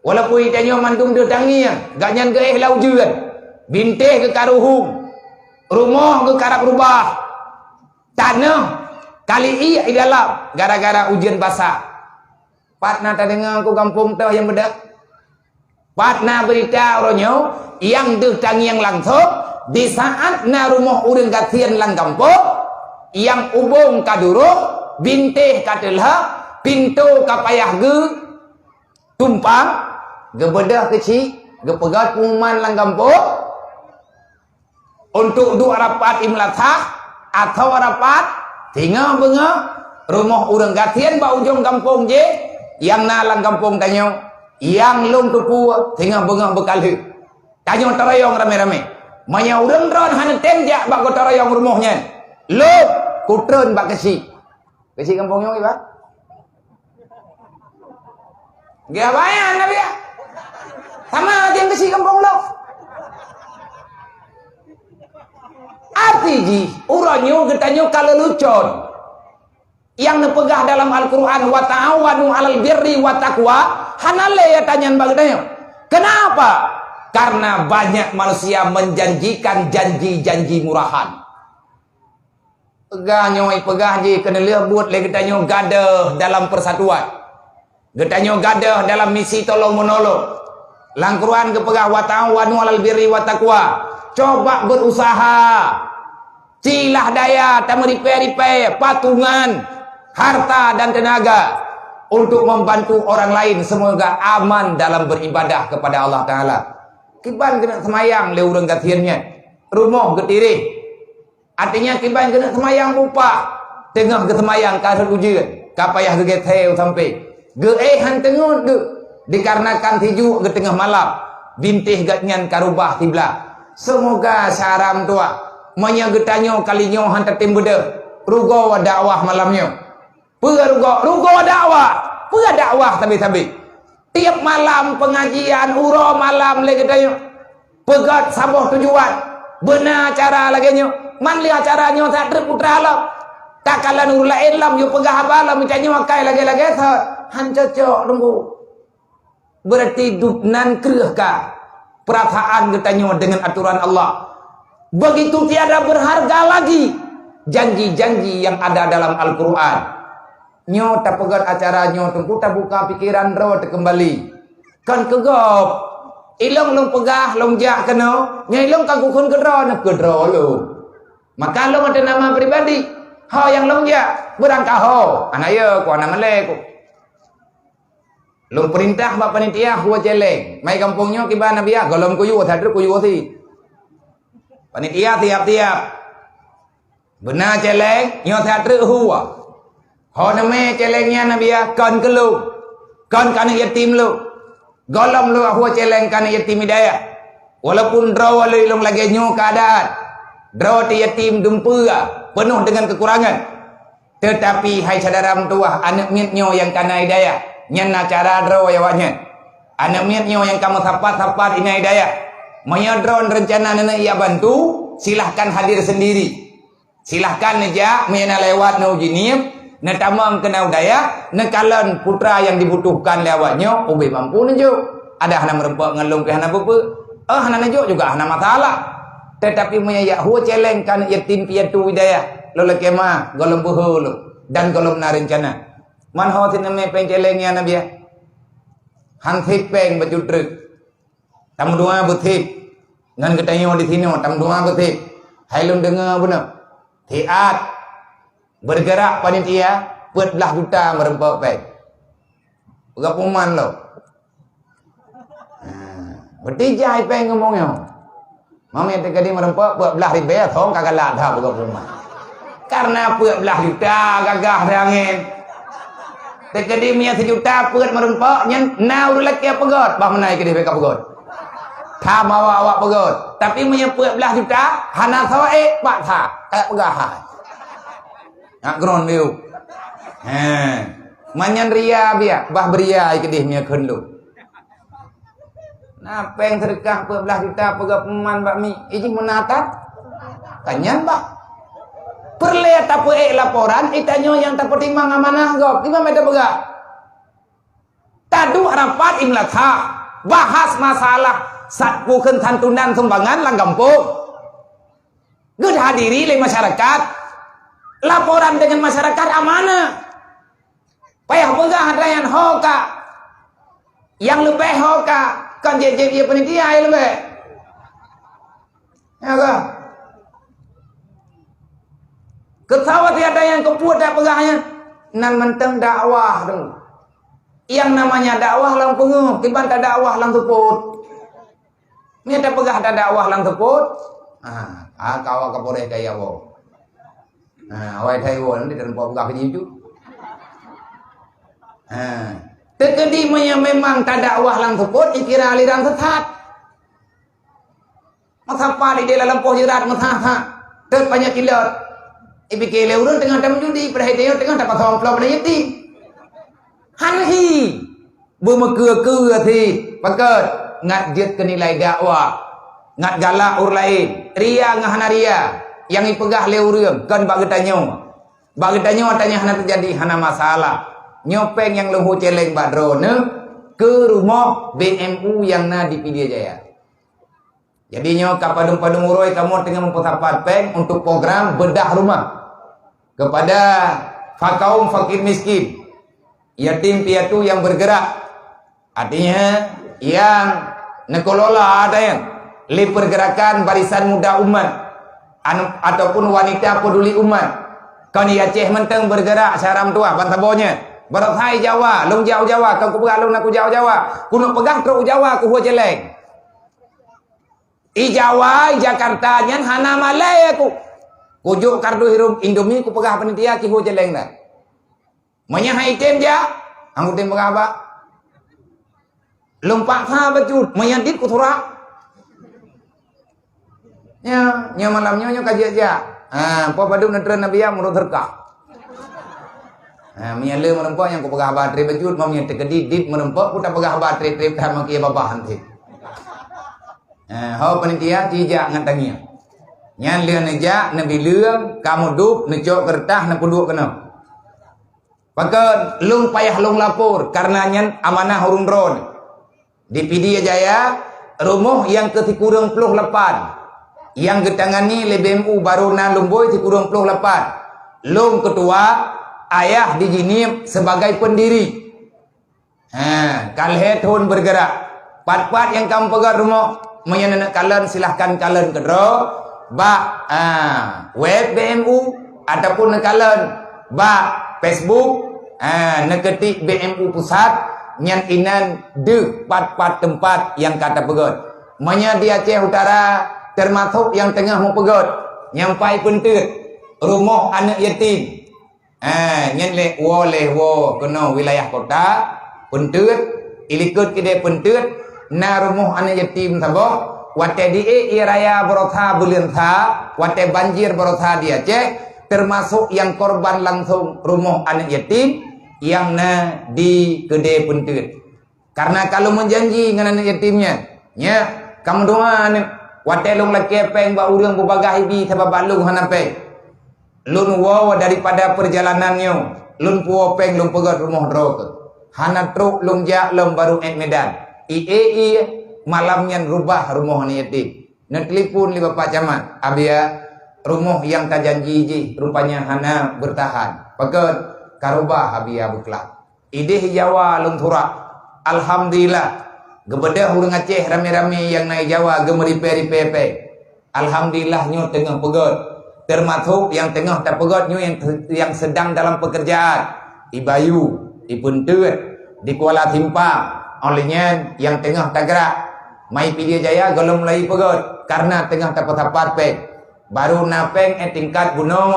Walaupun itanya mandung dia tangian, gak nyan ke laujuan. Bintih ke karuhung. Rumah ke karak rubah. Tanah kali iya di dalam gara-gara ujian basah. Patna tak dengar aku kampung tau yang beda. Patna berita orangnya yang deh tangi yang langsung di saat na rumah urang gathian lang kampung yang ubung kaduruk bintih katelha pintu kapayah ge tumpang ge bedah kecil ge pegat pengumuman lang kampung untuk dua rapat imlatah atau rapat tinggal benga rumah urang gathian ba ujung kampung je yang nalang kampung tanya yang lung tupu tinggal benga bekali tanya terayong rame-rame manya urang ron hana tenjak bak ko terayong rumahnya lo kutreun bak kesi kampungnya iba gak bayan nabi ya sama yang kesi kampung lo arti ji uranyo getanyo kalelucon yang nepegah dalam Al-Quran wa ta'awanu 'alal birri wa taqwa hanale ya tanyan bagdanya. Kenapa? Karena banyak manusia menjanjikan janji-janji murahan. Pegah nyoi pegah ji kena lebut le getanyo gadah dalam persatuan. Getanyo gadah dalam misi tolong menolong. Al-Quran kepegah wa ta'awanu 'alal birri wa taqwa. Coba berusaha. Cilah daya tameripe-ripe patungan harta dan tenaga untuk membantu orang lain semoga aman dalam beribadah kepada Allah Ta'ala. Kiban kena semayang le urang gathiannya rumah getiri artinya kiban kena semayang bupa tengah ke semayang kasut ujian kapayah ge getheu sampai ge han tengun de dikarenakan tiju ge tengah malam bintih gatnyan karubah tibla semoga saram tua manya getanyo kalinyo han tetim bede rugo dakwah malamnya rugo dakwah tapi tiap malam pengajian uro malam lagi tayo pegat saboh tujuan benar cara lagi nyo man lihat caranya tak terputra alam tak kalan urla ilam yo pegah abalam micanyo makai lagi han cocok nunggu berarti dupnan krehka perasaan getanyo dengan aturan Allah begitu tiada berharga lagi janji-janji yang ada dalam Al-Quran. Nyo tak pegat acara nyo tunggu tak buka pikiran ro tak kembali kan kegop ilong long pegah long jak kena nyai long kang kun kedro nak kedro lo maka long ada nama pribadi ho yang long jak berangkah ho anaya ku ana male ku long perintah ba panitia huwa jeleng mai kampungnya kiba nabiya golom kuyu thadru kuyu si panitia tiap-tiap benar jeleng nyo thadru huwa ho name celengnya nabi ya kan kelu kan kana yatim lu golom lu huwa celeng kana yatim hidayah walaupun draw lu ilung lagi nyu keadaan draw ti yatim dumpua penuh dengan kekurangan tetapi hai sadaram tuah anak mietnyo yang kana hidayah nyan cara draw yawanya anak mietnyo yang kamu sapat ina hidayah maya draw rencana nenek ia bantu silahkan hadir sendiri silahkan aja mena lewat no jinim netamang kena udaya nekalan putra yang dibutuhkan lewatnya ubi mampu nejo ada hana merempak ngelung ke hana bupe hana nejo juga hana masalah tetapi menyaya huwa celeng kan yatim piatu widaya lo lekema golom buhulu dan golom na rencana man ho tiname peng celengnya nabi han thik peng bajudrek tam dua buthik ngan ketanyo di sini tam dua buthik hailun dengar benar tiat bergerak panitia belah juta merempak pek gapuman lo bertijai peng ngomongnya mami tadi merempak belah ribe thong kagak ladha gapuman karena belah juta gagah angin tadi mia sejuta pet merempak nyen nau lek ya pegot bah menai ke dia pegot tha mawa awak pegot tapi mia belah juta hana sawae pak tha kayak pegah Nak geron liu. Manyan ria biar bah beria ikedih nya kendu. Nah, peng sedekah 14 juta pegap peman bakmi. Iji menatat. Kanyan bak. Perle tak laporan itanyo yang tak pertimbang amanah gop. Di mana begak? Tadu rapat imlatha bahas masalah satpukeun santunan sumbangan lang kampung. Geus hadiri le masyarakat. Laporan dengan masyarakat amanah. Payah begah hadayan hoka. Yang lebih hoka kan jejeb dia penitia lebih. Ya ke? Ketawa tiada yang kepuat dak pegahnya. Nan menteng dakwah dong. Yang namanya dakwah lang penguh, tiban tak dakwah lang teput. Ni ada pegah tak dakwah lang teput. Kau kapoleh daya wo. Awai daya wo nanti dan buat pegah kejiu. Tekedi memang tak dakwah lang teput, ikira aliran sesat. Masapa di dalam poh jerat masah. Tek banyak kilot. Ibike leurun tengah dam judi, perhatian tengah dapat somplok pada yatim. Hanhi bermekeur-keur thi pakat ngat jet ke nilai dakwah ngat galak ur lain ria ngahana ria yang ipegah leurung kan bagi tanyo tanya hana terjadi hana masalah nyopeng yang lehu celeng badro ne ke rumah BMU yang na di Pidijaya Jaya. Jadi nyo kapadung-padung uroi kamu tengah mempertapat peng untuk program bedah rumah kepada kaum fakir miskin, yatim piatu yang bergerak. Artinya yang nekelola ada yang li pergerakan barisan muda umat ataupun wanita peduli umat. Kau ni Aceh menteng bergerak syaram tua bantabonya. Barathai Jawa, long jauh Jawa, kau ku long nak ku jauh Jawa. Ku nak pegang teruk Jawa ku hua jeleng. I Jawa, I Jakarta nyan hana malay aku. Kujuk kardu hirum Indomie ku pegah panitia ki hua jeleng dah. Manya hai tem ja, angku tem pegah ba. Lompak sa bajut, manya dit ku thura. Nya malamnya nya kaji aja. Po padu netren nabiya menurut terka. Menyala menempak yang ku pegah bateri bajut, mau menyala tekedi dit menempak ku tak pegah bateri trip kan makia babahan ti. Hau panitia tijak ngatangnya. Nyan lian aja nabi leung kamu dup nejok kertas na punduk kena. Maka lung payah lung lapor karena nyan amanah urung drone. Di Pidijaya Jaya rumah yang ke-kurang 48 yang getangani le BMU baru na lumboy kurang 48. Lung ketua ayah di Jinip sebagai pendiri. Kalhe thun bergerak. Pat-pat yang kamu pegang rumah menyenek kalian silahkan kalian kedro ba web BMU ataupun kalian ba Facebook neketik BMU pusat nyan inan de pat-pat tempat yang kata pegot. Menya di Aceh Utara termasuk yang tengah mau pegot nyampai pentut rumah anak yatim. Nyan le wo kena wilayah kota pentut ilikut kide pentut na rumah anak yatim sabah wate di raya berotha bulan tha wate banjir berotha di Aceh termasuk yang korban langsung rumah anak yatim yang na di gede pentut. Karena kalau menjanji dengan anak yatimnya nya kamu doa wate long laki peng ba urang bubagah ibi sabab balung hanape lun wawa daripada perjalanannya lun puo peng lung pegat rumah drok hana truk lung ja lum baru Medan malamnya rubah rumah ni yatim. Nak telefon li bapak camat abia rumah yang tak janji je rupanya hana bertahan pakat karubah abia buklak ide Jawa lung thura. Alhamdulillah gebedah urang Aceh rame-rame yang naik Jawa gemeripe-ripe. Alhamdulillah nyo tengah pegat termasuk yang tengah tak pegat nyo yang sedang dalam pekerjaan di Bayu, di Pentut, di Kuala Simpang. Olehnya yang tengah tak gerak mai Pidijaya Jaya golong mulai pegot karena tengah tak patat peng baru napeng tingkat gunung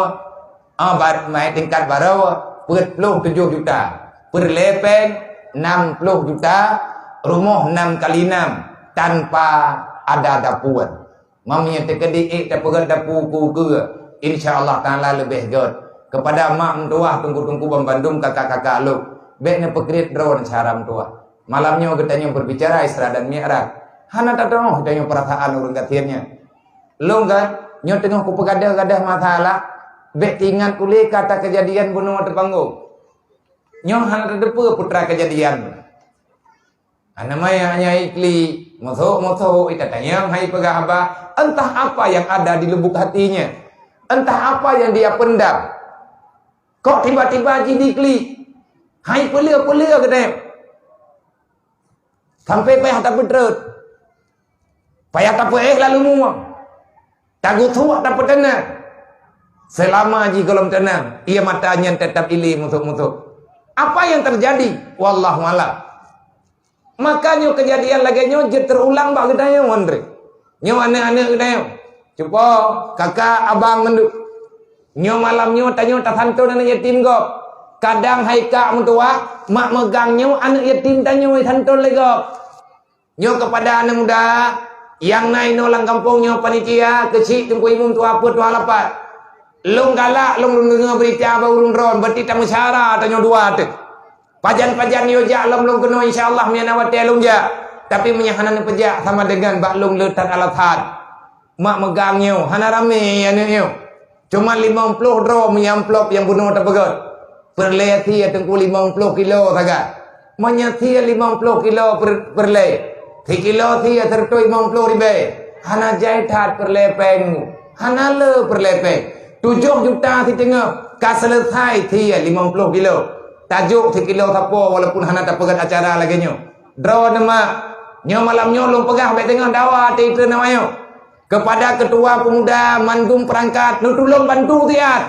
mai tingkat baru 47 juta per lepeng 60 juta rumah 6 kali 6 tanpa ada dapur mamnya tekedi tak pegot dapur ku ke insyaallah taala lebih god kepada mak mentua tunggu-tunggu Bandung kakak-kakak lu bekne pekrit drone cara mentua malamnya getanya berbicara Isra dan Mi'raj hana tak tahu getanya perasaan urang gatiannya lu kan nyo tengah ku pegadah-gadah masalah bek tingan kuli kata kejadian bunuh terpanggung nyo hana terdepa putra kejadian namanya ikli moto itatanya hai pegahaba entah apa yang ada di lubuk hatinya entah apa yang dia pendam kok tiba-tiba jadi ikli hai pelia katanya sampai payah tak betrut payah tak lalu muak tagut huak dapat tenang selama ji kolom tenang ia matanya tetap ili musuh-musuh apa yang terjadi wallahu a'lam makanya kejadian lagi nyo je terulang bak katanya Andre nyo anak-anak katanya cuba kakak abang menduk nyo malam nyo tanya tak santun anak yatim gop kadang haika mentua mak megang nyo anak yatim tanya santun lagi gop nyo kepada anak muda yang naik nolang kampung nyo panitia kecil tunggu imum tua apa tua lapat long galak long dengar berita baru ron berarti tamu syara tanya dua tu pajan-pajan yo jak long kena insyaallah mian awat long jak tapi menyahanan pejak sama dengan bak long letat alathan mak megang nyo hana rame anak nyo cuma 50 dro menyamplop yang bunuh terpegot perleti tengku 50 kilo saga menyati 50 kilo perle 3 kilo ti tertoi 50 ribu hana jaitat perlepeng hana le perlepeng 7 juta ti tengah ka selesai ti 50 kilo tajuk 3 kilo tapo walaupun hana tak pegat acara lagi nyo draw nama nyo malam nyo long pegah baik tengah dawa ti itu namanya kepada ketua pemuda mandum perangkat nu tolong bantu tiat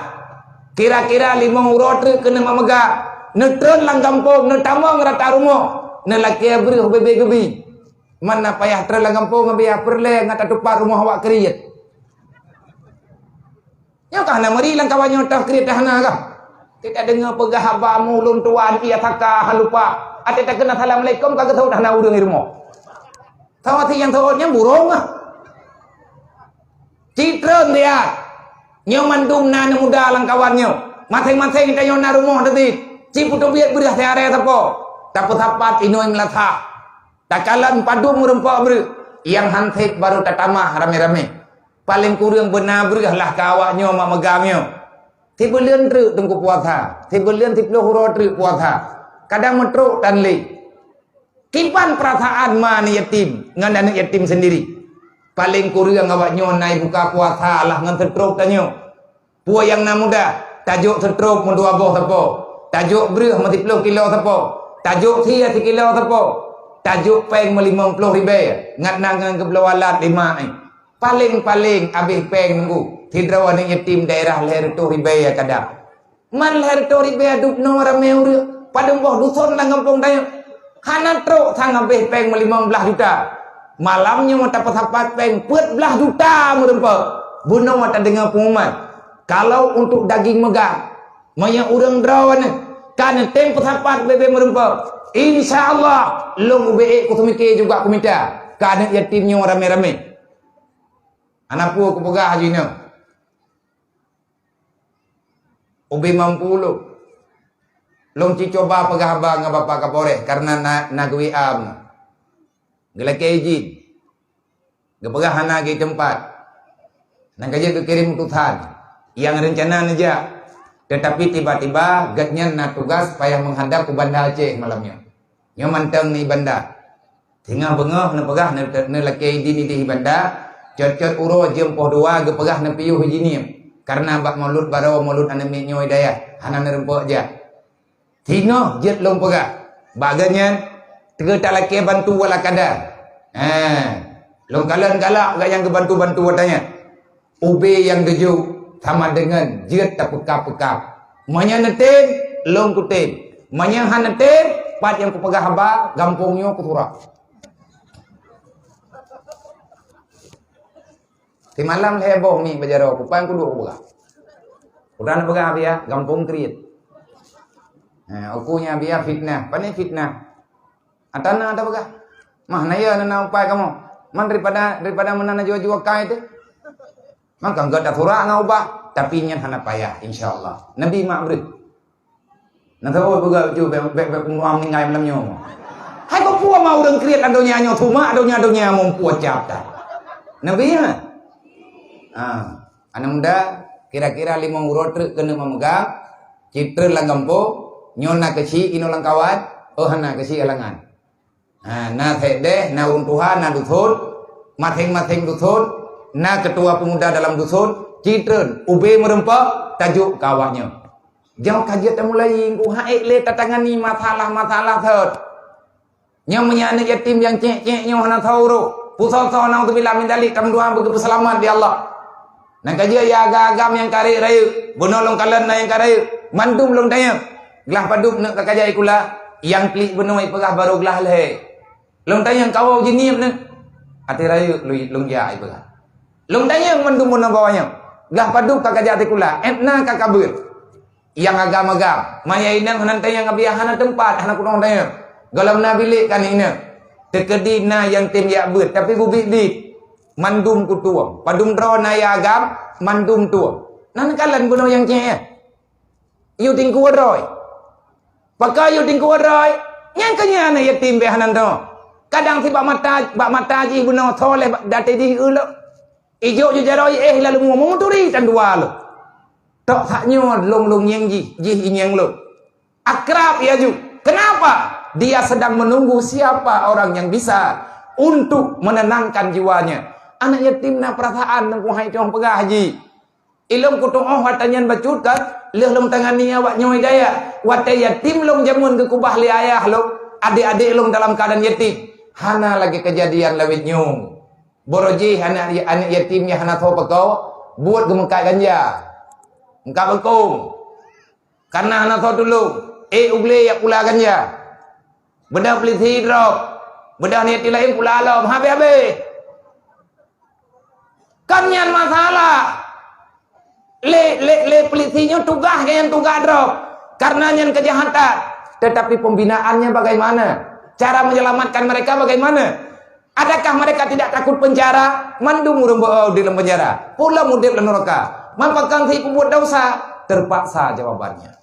kira-kira 5 urut kena mamega netron lang kampung ne tamang rata rumah ne laki abri bebe gebi mana payah terlang kampung biar perle ngata tupak rumah awak kriet nya kah na mari lang kawannya tah kriet dah na kah tidak dengar pegah abamu ulun tuan ia taka halupa ate tak kena assalamualaikum kagak tahu dah na urang di rumah tahu ti yang tahunya burung ah citron dia nyo mandum na muda lang kawannya masing-masing kita na rumah tadi cipu to biat bedah tiare tapo tapat inoy melatha takalan padu merempak ber yang hantik baru tatamah rame-rame paling kurang benar lah kawaknya mak megamnya tiba lian truk tunggu puasa tiba lian 10 huruf truk puasa kadang metruk dan li kipan perasaan mana yatim ngan anak yatim sendiri paling kurang awaknya naik buka puasa lah ngan tertruk tanyo puah yang na muda tajuk tertruk mendua boh tapo tajuk berih mati 10 kilo tapo tajuk tia 3 kilo tapo tajuk peng 50 ribu ngat nangan ke belawalat 5 paling habis peng nunggu tidrawan yatim daerah leher tu ribu kadang man leher tu ribu aduk no rame ur padung boh dusun lang kampung dayo hana truk sang habis peng 15 juta malamnya mata pasapat peng 14 juta merempak bunuh mata dengar pengumuman kalau untuk daging megah maya urang drawan kan tem pasapat bebe merempak insyaallah long ube ku tumike juga ku minta kan yatimnya rame-rame anakku aku pegah haji ni ube mampu lu long ci coba pegah abang dengan bapak kapolres karena nak gwi am gelak izin gepegah hana ke tempat nak kerja ke kirim tutan yang rencana aja tetapi tiba-tiba gatnya nak tugas payah menghadap ke Bandar Aceh malamnya nyo manteng ni bandar tinggal bengah na pegah na laki di bandar cot-cot uro jam poh 2 ge pegah na piuh hiji karena bak maulud baro maulud anami nyo hidayah hanan rempok ja tinggal jet long pegah baganya tege tak laki bantu wala kada long kalan galak gak yang bantu-bantu watanya ube yang geju sama dengan jet tak pekap-pekap manya netem long kutem manya hanetem pat yang kupegah haba gampungnya kutura di malam heboh mi bajaro kupan kudu pegah udah pegah dia gampung kriet okunya dia fitnah pane fitnah atana ada pegah mah naya nana upai kamu man daripada menana jual-jual kai itu Maka enggak ada surah ngubah, tapi nyan hana payah insyaallah. Nabi mak beri. Nak tahu apa ju be muam ngai malam nyo. Hai ko puo mau deng kriet adonya nyo thuma adonya mong puo cap dah. Nabi mah. Anak muda kira-kira 5 urut kena memegang citra langgampo nyona keci ino langkawat hana keci alangan. Na tedeh na untuhan na duthun masing-masing duthun na ketua pemuda dalam dusun citren ube merempak tajuk kawaknya jauh kajian mulai ku haik le tatangani masalah-masalah thot yang menyana yatim yang cek-ceknya hana tahu pusau-pusau nang tu bila mindali kam doa bagi selamat di Allah nang kajian ya agam yang kari rayu benolong kalian na yang kari mandum long tanya gelah paduk nak kajian ikula yang klik benoi pegah baru gelah le long tanya kau jenim nak ati rayu long ya ibaga long tanya mandum mun bawanya gelah paduk tak kajian ikula etna kakabur yang agam-agam maya inang hanan tanya ngabiahan tempat hanak kudong tanya galam na bilik kan ina tekedi na yang tim ya ber tapi bubik di mandum kutuang padum dro na ya agam mandum tuang nan kalan buno yang cek yu tingku roy pakai yu tingku roy yang kanya na yatim be hanan do kadang si bak mata ji buno thole date di ulo ijo ju jaroi lalu ngomong turi tan dua lo tok saknyo long yang ji inyang lo akrab ya ju kenapa dia sedang menunggu siapa orang yang bisa untuk menenangkan jiwanya anak yatim na perasaan nang ku hai cong pegah haji ilung kutung watanyan bacut kan leh long tangani awak nyoi daya wate yatim long jamun ke kubah li ayah lo adik-adik long dalam keadaan yatim hana lagi kejadian lawit nyung boroji anak yatimnya hana tho pekau buat gemengkai ganja engkau bekung karena hana tho dulu uble ya pula ganja bedah peliti drop bedah niat lain pula alam habis kanyan masalah le pelitinya tugas yang tugas drop karena nyan kejahatan tetapi pembinaannya bagaimana cara menyelamatkan mereka bagaimana adakah mereka tidak takut penjara mandum urung di dalam penjara pula mudip dalam neraka mampakang si pembuat dosa terpaksa jawabannya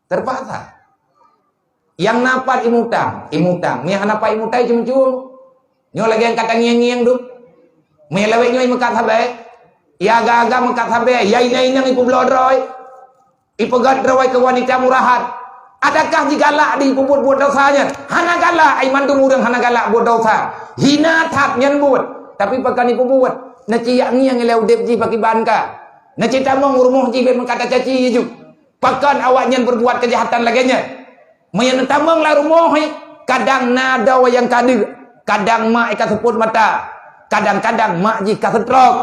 terpaksa yang napat imutang mia napa imutai cum-cum nyo lagi yang kata ngiang du mia lewek nyo mekat sabe ya gaga mekat sabe ya inang ipu blodroy ipu gadroy ke wanita murahan adakah digalak di ipu buat dosanya hana galak ai mandum urang hana galak buat dosa hina tak nyan buat tapi pakan ipu buat na ciak ngiang lew dep ji paki banka na cita mong rumah ji be mengkata caci ju pakan awak nyan berbuat kejahatan laginya mayan tambang lah rumah kadang nada yang kadu kadang mak ikat seput mata kadang-kadang mak jika setrok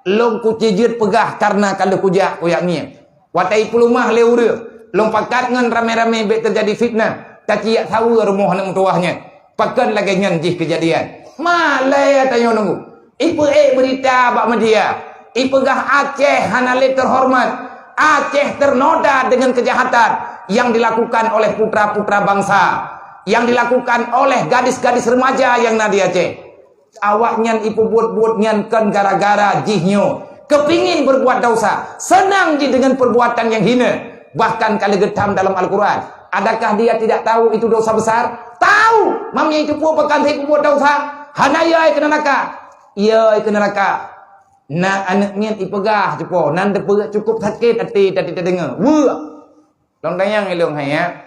long kucijit pegah karena kalau kujak kuyak ni watai pelumah leura long pakat ngan rame-rame bet terjadi fitnah taciak tahu rumah nang tuahnya pakan lagi nyan jih kejadian malai tanyo nunggu ipu berita bak media ipegah Aceh hanale terhormat Aceh ternoda dengan kejahatan yang dilakukan oleh putra-putra bangsa, yang dilakukan oleh gadis-gadis remaja yang nadi Aceh. Awaknya ipu buat-buat nyankan gara-gara jihnyo kepingin berbuat dosa, senang ji dengan perbuatan yang hina. Bahkan kali getam dalam Al-Quran, adakah dia tidak tahu itu dosa besar? Tahu, mamnya itu puak pekan ipu buat dosa. Hanaya ke neraka, iya ke neraka. Na anaknya ipegah cepo, nanda cukup sakit hati tadi terdengar. Wah. Long tayang ilung hanya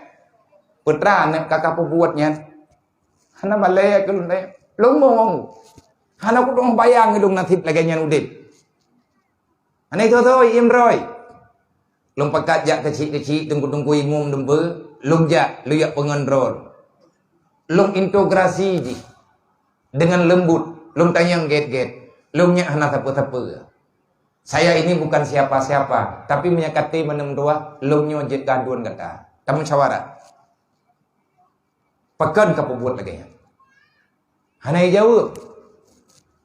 putra anak kakak pembuatnya hana balai ke long tayang long mong hana ku dong bayang ilung natip lagi nyan udit hana itu thôi im roy long pakat jak kecil-kecil tunggu-tunggu imum dembe long jak luyak pengontrol long integrasi ji dengan lembut long tayang get-get long nyak hana tapa-tapa saya ini bukan siapa-siapa, tapi menyakati menemdua lomnyo jet gaduan kata. Kamu syawara. Pekan ka pembuat lagi. Hanai jawab.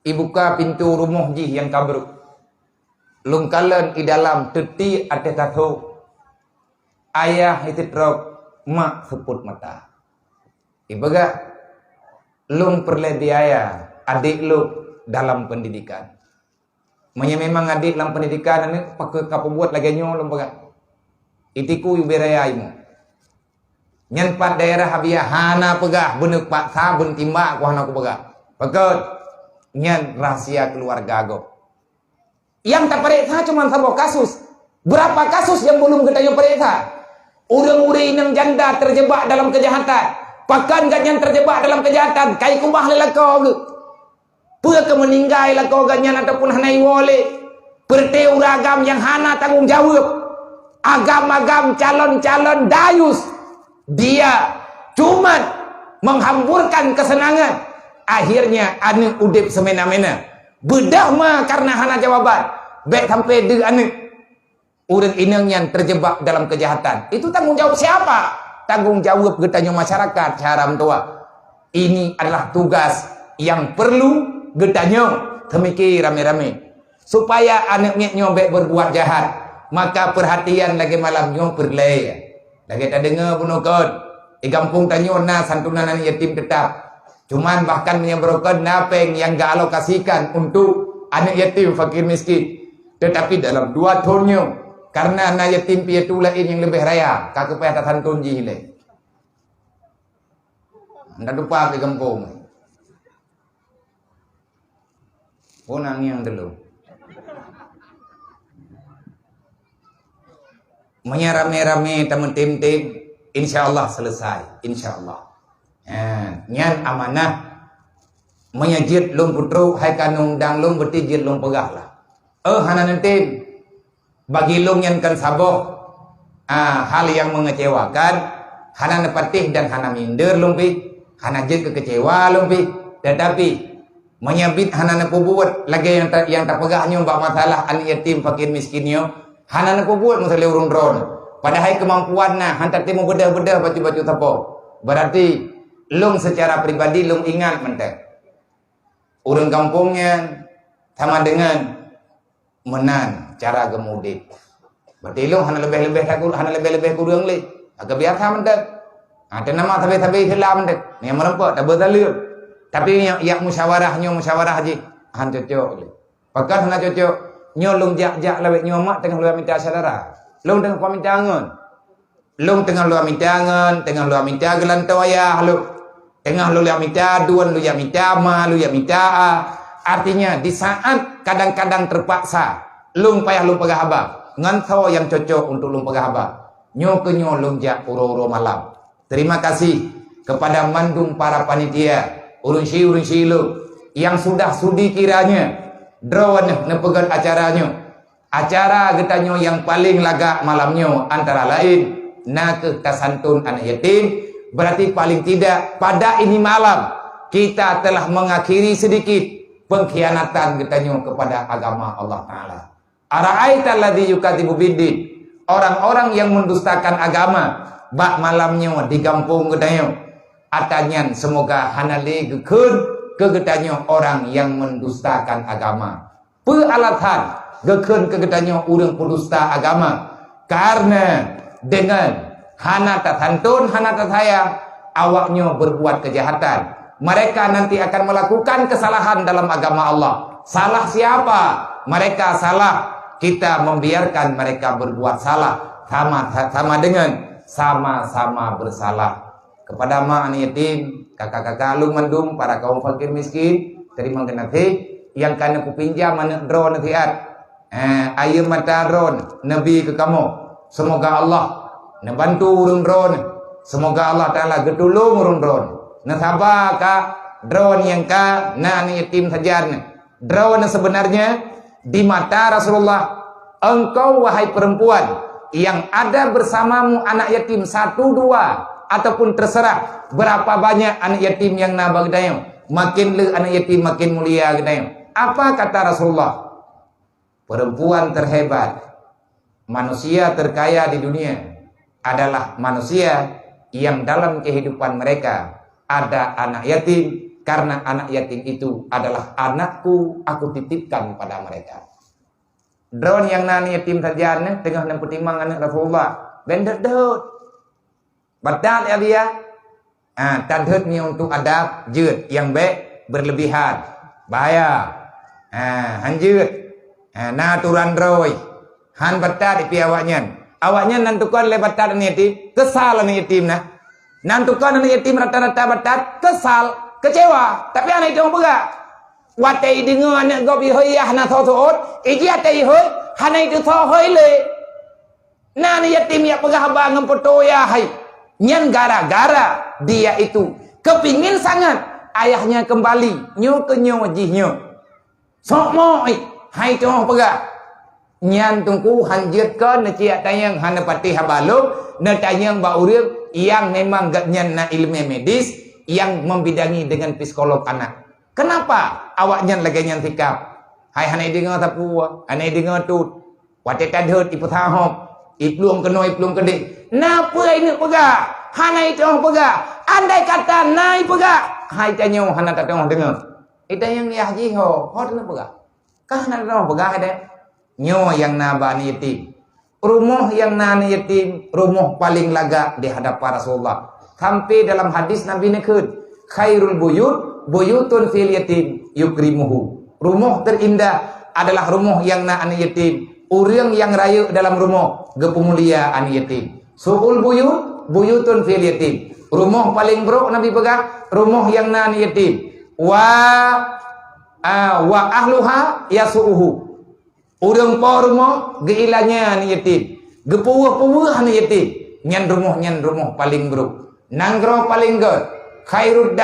Ibuka pintu rumah ji yang kabruk. Lung kalen i dalam teti ate tato. Ayah ititrok mak seput mata. Ibaga lung perle biaya adik lu dalam pendidikan. memang adik dalam pendidikan ni pakai kapal buat lagi nyo lom pakai. Itiku yu beraya imu. Nyan pat daerah habia hana pegah benek pak sabun timba ku hana ku pegah. Pakai nyan rahasia keluarga go. Yang tak periksa cuma sebuah kasus. Berapa kasus yang belum kita periksa? Urang-urang yang janda terjebak dalam kejahatan. Pakan ganyan terjebak dalam kejahatan. Kai kumah lelako ke. Pua ke meninggal lelako ganyan ataupun hanai wole. Perteu ragam yang hana tanggung jawab. Agam-agam calon-calon dayus. Dia cuma menghamburkan kesenangan. Akhirnya ane udip semena-mena. Bedah mah karena hana jawaban. Baik sampai de ane. Urang inang yang terjebak dalam kejahatan. Itu tanggung jawab siapa? Tanggung jawab getanya masyarakat haram tua. Ini adalah tugas yang perlu getanya temiki rame-rame. Supaya anaknya nyobek berbuat jahat. Maka perhatian lagi malamnya berlay. Lagi tak dengar punukun. Di kampung tanyo na santunan yatim tetap. Cuman bahkan menyebrokan napeng yang gak alokasikan untuk anak yatim fakir miskin. Tetapi dalam 2 tahunnya. Karena anak yatim piatu lain yang lebih raya. Kakak payah tak santun jihile. Anda lupa di kampung. Oh nangis dulu. Rame-rame teman tim-tim. InsyaAllah selesai. InsyaAllah. Nyan amanah. Menyajid lum putru. Hai kanung dang lum bertijid lum pegah lah. Hana nanti. Bagi lung yang kan saboh hal yang mengecewakan, hana nepatih dan hana minder lumpi, hana jid kekecewa lumpi, tetapi menyabit hana nepubuat lagi yang tak pegahnya mbak masalah anak yatim fakir miskinnya, hana nepubuat masalah urun drone. Padahal kemampuan hantar timu bedah-bedah baju-baju tapo. Berarti lung secara pribadi lung ingat mentek. Urun kampungnya sama dengan menan cara gemudik. Berarti lu hana lebih-lebih takut, hana lebih-lebih kurang le. Agak biasa mendak. Ada nama tapi hilang mendak. Ni merempak tak bertalur. Tapi yang musyawarahnya musyawarah haji. Han cocok le. Pakat hana cocok. Nyo lung jak-jak lawek nyo mak tengah lu minta saudara. Lung tengah minta angon. Lung tengah lu minta angon, tengah lu minta gelantau ayah lu. Tengah lu minta duan lu minta ma, lu minta a. Artinya di saat kadang-kadang terpaksa lung payah lung pegah abang ngantau yang cocok untuk lung pegah abang nyo ke nyo lung jak uro-uro malam. Terima kasih kepada mandung para panitia urun si lu yang sudah sudi kiranya drawan nepegat acara getanyo yang paling lagak malamnya antara lain na ke tasantun anak yatim. Berarti paling tidak pada ini malam kita telah mengakhiri sedikit pengkhianatan getanyo kepada agama Allah Ta'ala. Ara'aita alladhi yukadzibu biddin. Orang-orang yang mendustakan agama bak malamnya di kampung getanyo. Atanyan semoga hanali gekun ke getanyo orang yang mendustakan agama. Pealatan gekun ke getanyo urang pendusta agama. Karena dengan hana tak santun, hana tak sayang, awaknya berbuat kejahatan. Mereka nanti akan melakukan kesalahan dalam agama Allah. Salah siapa? Mereka salah. Kita membiarkan mereka berbuat salah. Sama dengan sama-sama bersalah. Kepada mak anak yatim, kakak-kakak lung mandung, para kaum fakir miskin, terima kasih. Yang kena kupinjam anak drone nanti air mata drone Nabi ke kamu. Semoga Allah membantu urung drone. Semoga Allah Ta'ala getulung urung drone. Nasabah ka drone yang ka na yatim saja. Drone sebenarnya di mata Rasulullah, engkau wahai perempuan yang ada bersamamu anak yatim 1, 2 ataupun terserah berapa banyak anak yatim yang nabag dayo, makin le anak yatim makin mulia dayo. Apa kata Rasulullah? Perempuan terhebat, manusia terkaya di dunia adalah manusia yang dalam kehidupan mereka ada anak yatim, karena anak yatim itu adalah anakku, aku titipkan pada mereka. Drone yang nani yatim saja tengah nemputimang anak Rasulullah bender dot batal ya dia tandhutnya untuk adab jut yang baik berlebihan bahaya hanjut Nah aturan roy. Han batat ipi awaknya nantukan le batat ni yatim, kesal ni yatim nah. Nantukan ni yatim rata-rata batat, kesal, kecewa. Tapi anak itu apa? Watai dengar anak gobi hoyah na thot, iji atai hoy, hana itu tho hoy le. Nah ni yatim ya pegah abang ngempoto ya hai. Nyan gara-gara dia itu kepingin sangat ayahnya kembali, nyo ke nyo jihnya. Sok moi, hai tu pegah. Nyan tungku hanjit ke necia tayang hana pati habaluk ne tayang ba urip yang memang gak nyan na ilmu medis yang membidangi dengan psikolog anak. Kenapa awak nyan lagi nyan sikap? Hai hanai dengar tapu, hanai dengar tut. Wate tadhut ipu thahop, iplung keno iplung kede. Napa ini pega? Hanai tong pega. Andai kata nai pega, hai tanyo hana tatong dengar. Ita yang yah jiho, hot na pega. Kah hana tatong pega ada. Nyo yang naba ni yatim. Rumah yang nani yatim, rumah paling laga di hadapan Rasulullah. Sampai dalam hadis Nabi nekut, khairul buyutun fil yatim yukrimuhu. Rumah terindah adalah rumah yang nani yatim. Urang yang raya dalam rumah gepemulia ani yatim. Suul buyutun fil yatim. Rumah paling buruk Nabi pegang, rumah yang nani yatim. Wa ahluha yasuuhu. Urang po rumah geilanya ni yatim. Gepuwah-puwah ni yatim. Nyan rumah paling buruk. Nanggro paling god. Khairud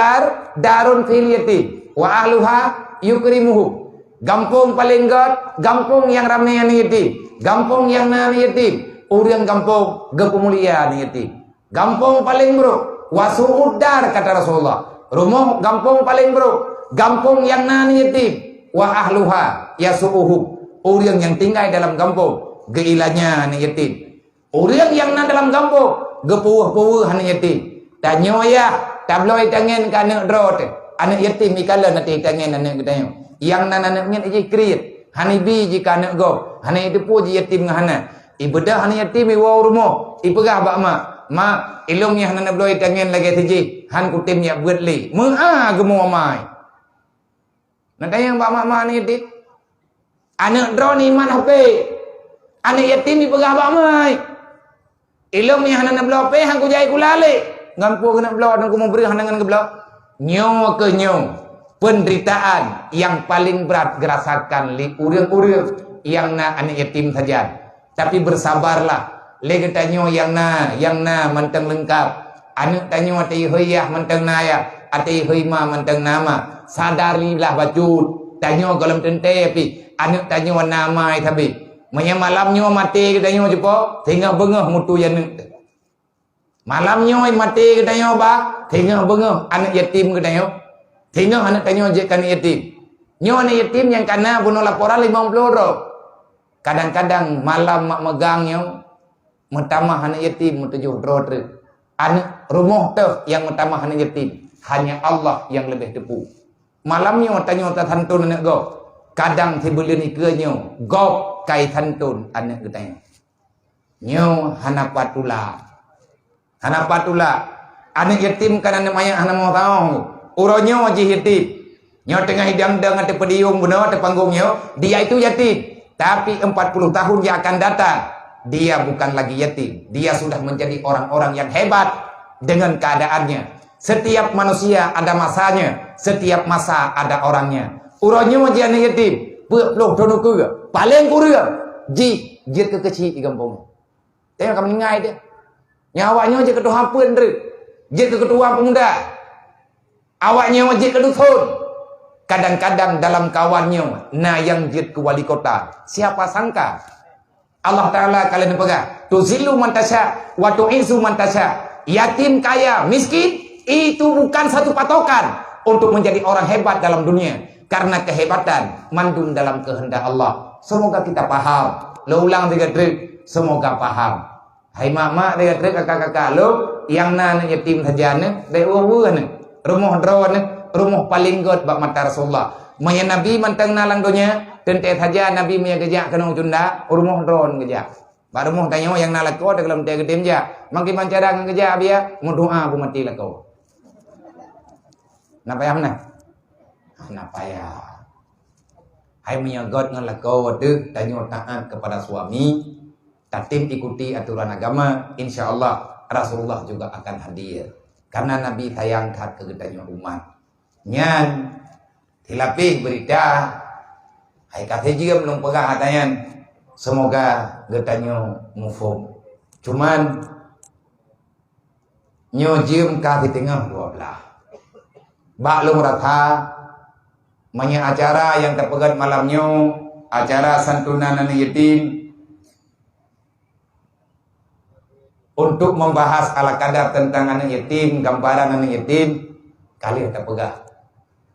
darun fil yatim. Wa ahluha yukrimuhu. Gampung paling god, gampung yang ramai ni yatim. Gampung yang nani yatim. Urang gampung gepemulia ni yatim. Gampung paling buruk. Wasu'ud dar kata Rasulullah. Rumah gampung paling buruk. Gampung yang nani yatim. Wa ahluha yasu'uhu. Orang yang tinggal dalam kampung geilanya anak yatim. Orang yang nak dalam kampung gepuh-puh anak yatim. Tanya ya, tabloi tangan ke anak drot. Anak yatim ikala nanti tangan anak kita. Yang anak nyen aje kriet. Hanibi jika anak go. Anak itu pu yatim ngahana. Ibedah anak yatim iwa rumah. Ipegah bak ma ilung yang anak bloi tangan lagi teji. Han kutim ya buat li. Mea gemu amai. Nanti yang bak mak anak yatim. Anak drone iman HP. Anak yatim dipegah bak mai. Ilmu yang hana nak belau pe hang ku jai ku lale. Ngan pu kena belau dan ku mau beri hang dengan ke belau. Nyo ke nyo. Penderitaan yang paling berat gerasakan li urang-urang yang na anak yatim saja. Tapi bersabarlah. Le kata nyo yang na mentang lengkap. Anak tanyo atai hoyah mentang naya. Atai hoyma mentang nama. Sadarilah bacut. Tanyo kolam tente pi. Anak tanya nama tapi maya malamnya mati kita nyo jepo tinggal bengah mutu yang malamnya mati kita nyo ba tinggal bengah anak yatim kita nyo tinggal anak tanya je kan yatim nyo anak yatim yang kana bunuh laporan 50 ro kadang-kadang malam mak megang nyo mentamah anak yatim 7 ro anak rumah tu yang mentamah anak yatim hanya Allah yang lebih tepu malamnya tanya tantun anak go kadang tibulin ikanyo gop kai tantun anak kita nyo hanapatula anak yatim kan anak maya anak mau tahu uronyo wajib yatim nyo tengah hidang-dang ate pedium benar ate panggungnya dia itu yatim tapi 40 tahun yang akan datang dia bukan lagi yatim dia sudah menjadi orang-orang yang hebat dengan keadaannya setiap manusia ada masanya setiap masa ada orangnya. Uronyo wajib anak yatim, peluk dono ke, paling kurang, jit ke kecil di kampung. Tengok kamu ingat dia, nyawanya wajib ketua hampun tu, jit ke ketua pemuda, awaknya wajib ke dusun. Kadang-kadang dalam kawannya, yang jit ke wali kota, siapa sangka? Allah Taala kalian pegang, tuzilu mantasya, wa tu'izu mantasya, yatim kaya, miskin itu bukan satu patokan untuk menjadi orang hebat dalam dunia. Karena kehebatan mandum dalam kehendak Allah. Semoga kita paham. Lo ulang 3 trik. Semoga paham. Hai mama 3 trik kakak-kakak lo yang nana yatim saja ne, dai uwa ne. Rumah drone, rumah paling god bak mata Rasulullah. Maya Nabi mantang nalang donya, tente saja Nabi maya gejak kenong cunda, rumah drone gejak. Ba rumah tanyo yang nalak ko dalam te gedim ja. Mangki mancara ngan gejak dia, mau doa bu mati lah kau. Napa ya mana? Kenapa ya? Hai menyagot dengan laku dek tanya taat kepada suami, tatim ikuti aturan agama, insya Allah Rasulullah juga akan hadir. Karena Nabi sayang kat ke getanya umat. Nyan tilapih berita, hai kata jiem belum pegah hatayan. Semoga getanya mufum. Cuman nyo jiem kah di tengah 12. Baklung rata Manya acara yang terpegat malamnya, acara santunan anak yatim, untuk membahas ala kadar tentang anak yatim, gambaran anak yatim, kali terpegat.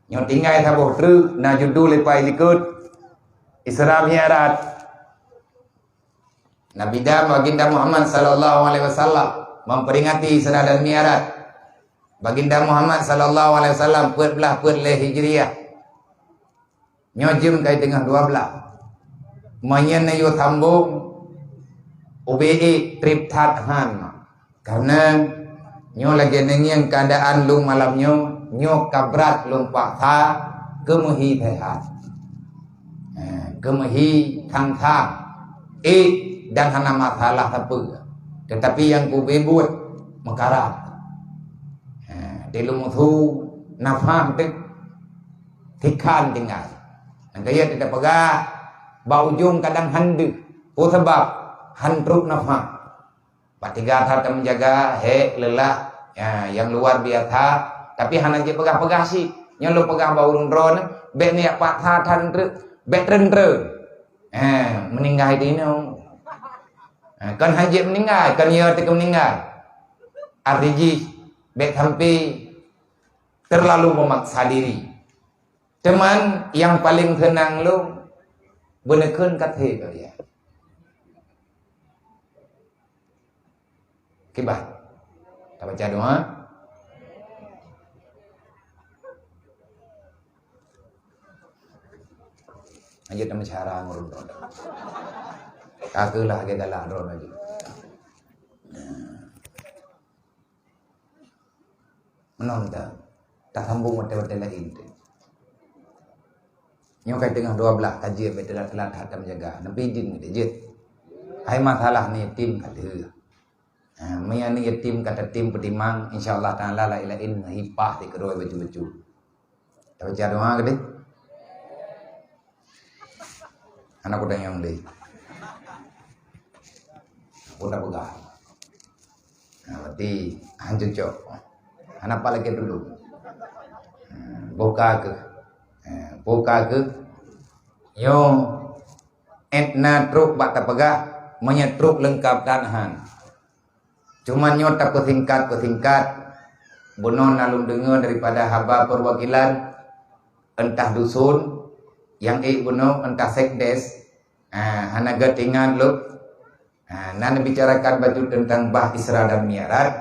Yang tinggal tabuh truk, na judul lepai likut, Isra Mi'raj. Nabi dan baginda Muhammad sallallahu alaihi wasallam memperingati Isra dan Mi'raj. Baginda Muhammad sallallahu alaihi wasallam belah Hijriah. Nyojem kai tengah 12. Manyan yo tambung UBI trip tathan. Karena nyo lagi nengiang keadaan lung malamnya nyo kabrat lung pakha kemehi tehat. Kemehi thang dan hana masalah apa. Tetapi yang ku bebut mekarat. Di lung thu nafah tek tikan tinggal. Gaya tidak pegah, bau ujung kadang handu. Oh sebab handruk nafah. Pak tiga harta menjaga, lelah, ya, yang luar biasa. Tapi hanya je pegah-pegah sih. Yang lu pegah bau ron, bet ni pak than bet rendre. Meninggal ini kan haji meninggal, kan ya tik meninggal. Artiji bet sampai terlalu memaksa diri. Teman yang paling tenang lu benekeun kathe dia. Kibah. Kita baca doa. Aja nama cara ngurun roda. Kagelah kita lah roda aja. Menonton. Tak sambung mata-mata lain tu. Nyo kai tengah 12 kaji betelat-telat hata menjaga. Nabi jin dia je. Hai masalah ni tim kata. Maya ni tim kata tim petimang insyaallah taala la ilaha illa hipah di kedua baju-baju. Kita baca doa ke deh. Anak udah yang deh. Udah pegang. Berarti hancur cok. Anak apa lagi dulu? Buka ke yo etna truk bak terpegah menyetruk lengkap tanahan. Cuman nyo tak ketingkat bonon nalung dengar daripada haba perwakilan entah dusun yang bono entah sekdes hana gatingan lu nan bicarakan baju tentang bah Isra dan Mi'raj.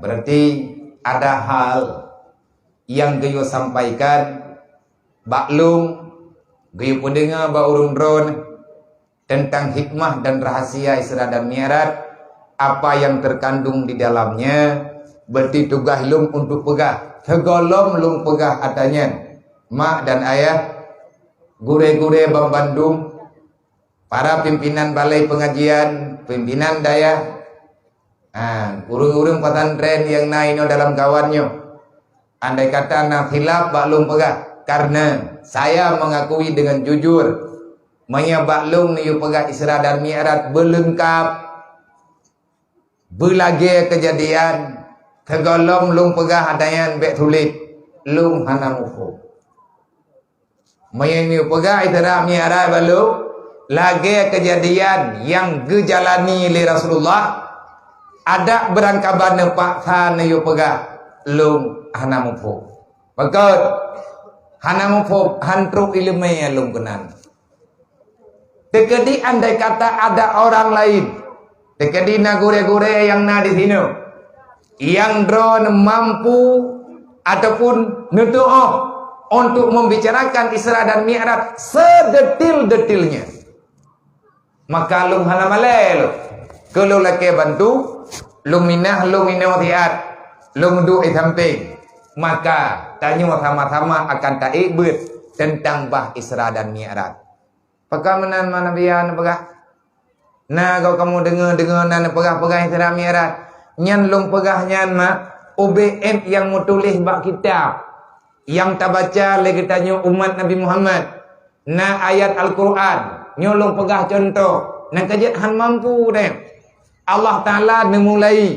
Berarti ada hal yang geyo sampaikan baklung geyo pendengar ba urung drone tentang hikmah dan rahasia Isra dan Mi'raj, apa yang terkandung di dalamnya. Berarti tugas lung untuk pegah segolong lung pegah adanya mak dan ayah, gure-gure Bang Bandung, para pimpinan balai pengajian, pimpinan daya, urung-urung pesantren yang naino dalam kawannya. Andai kata nak khilaf baklung pegah. Karena saya mengakui dengan jujur, menyabaklung niu pegah Isra dan Mi'raj berlengkap, berlagi kejadian, tergolong lung pegah adayan bek tulis, lung hana mufu. Niu pegah Isra Mi'raj balu, lagi kejadian yang gejalani oleh Rasulullah, ada berangkaban nepaksa niu pegah, lung hana mufu. Bakal hana mufub hantruk ilmu yang lung kenan. Tekedi andai kata ada orang lain, tekedi na gure-gure yang na di sini, yang drone mampu ataupun nuduh untuk membicarakan Isra dan Mi'raj sedetil-detilnya, maka lung hana malel, kalau laki bantu, lung minah tiat, lung du samping. Maka tanya sama-sama akan taik ber tentang bah Isra dan Mi'raj. Pakar menan mana biar pegah. Nah kau kamu dengar nan pegah Isra Mi'raj. Nyan long pegah nyan mak OBM yang mau tulis bak kitab. Yang tak baca lagi tanya umat Nabi Muhammad. Nah ayat Al-Quran. Nyolong pegah contoh. Nah kajat han mampu deh. Allah Ta'ala memulai.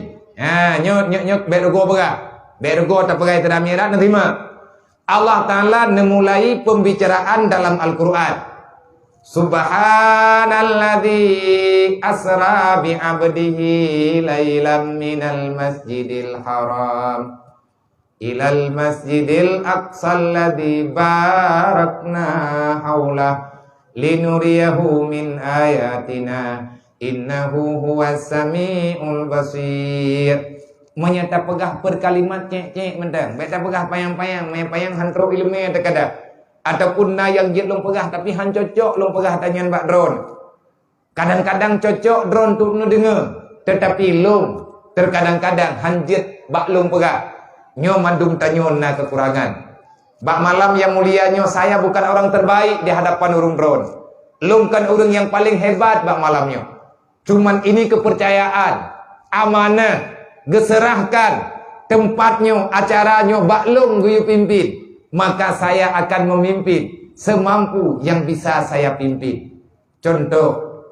Nyok bergo pegah. Bergo tak pegah Isra Mi'raj nak terima. Allah Ta'ala memulai pembicaraan dalam Al-Quran. Subhanalladzi asra bi'abdihi laylam minal masjidil haram ilal masjidil aqsal ladzi barakna haulah linuriyahu min ayatina innahu huwas samiul basir. Menyata pegah perkalimat cek mentang. Beta pegah payang-payang, payang hantro ilmu terkadang. Ataupun na yang jet long pegah tapi han cocok long pegah tanyan bak drone. Kadang-kadang cocok drone tu nu dengar, tetapi long terkadang-kadang han jet bak long pegah. Nyo mandum tanyon na kekurangan. Bak malam yang mulianya saya bukan orang terbaik di hadapan urung drone. Long kan urung yang paling hebat bak malamnya. Cuman ini kepercayaan, amanah, geserahkan tempatnya, acaranya bak long guyu pimpin. Maka saya akan memimpin semampu yang bisa saya pimpin. Contoh,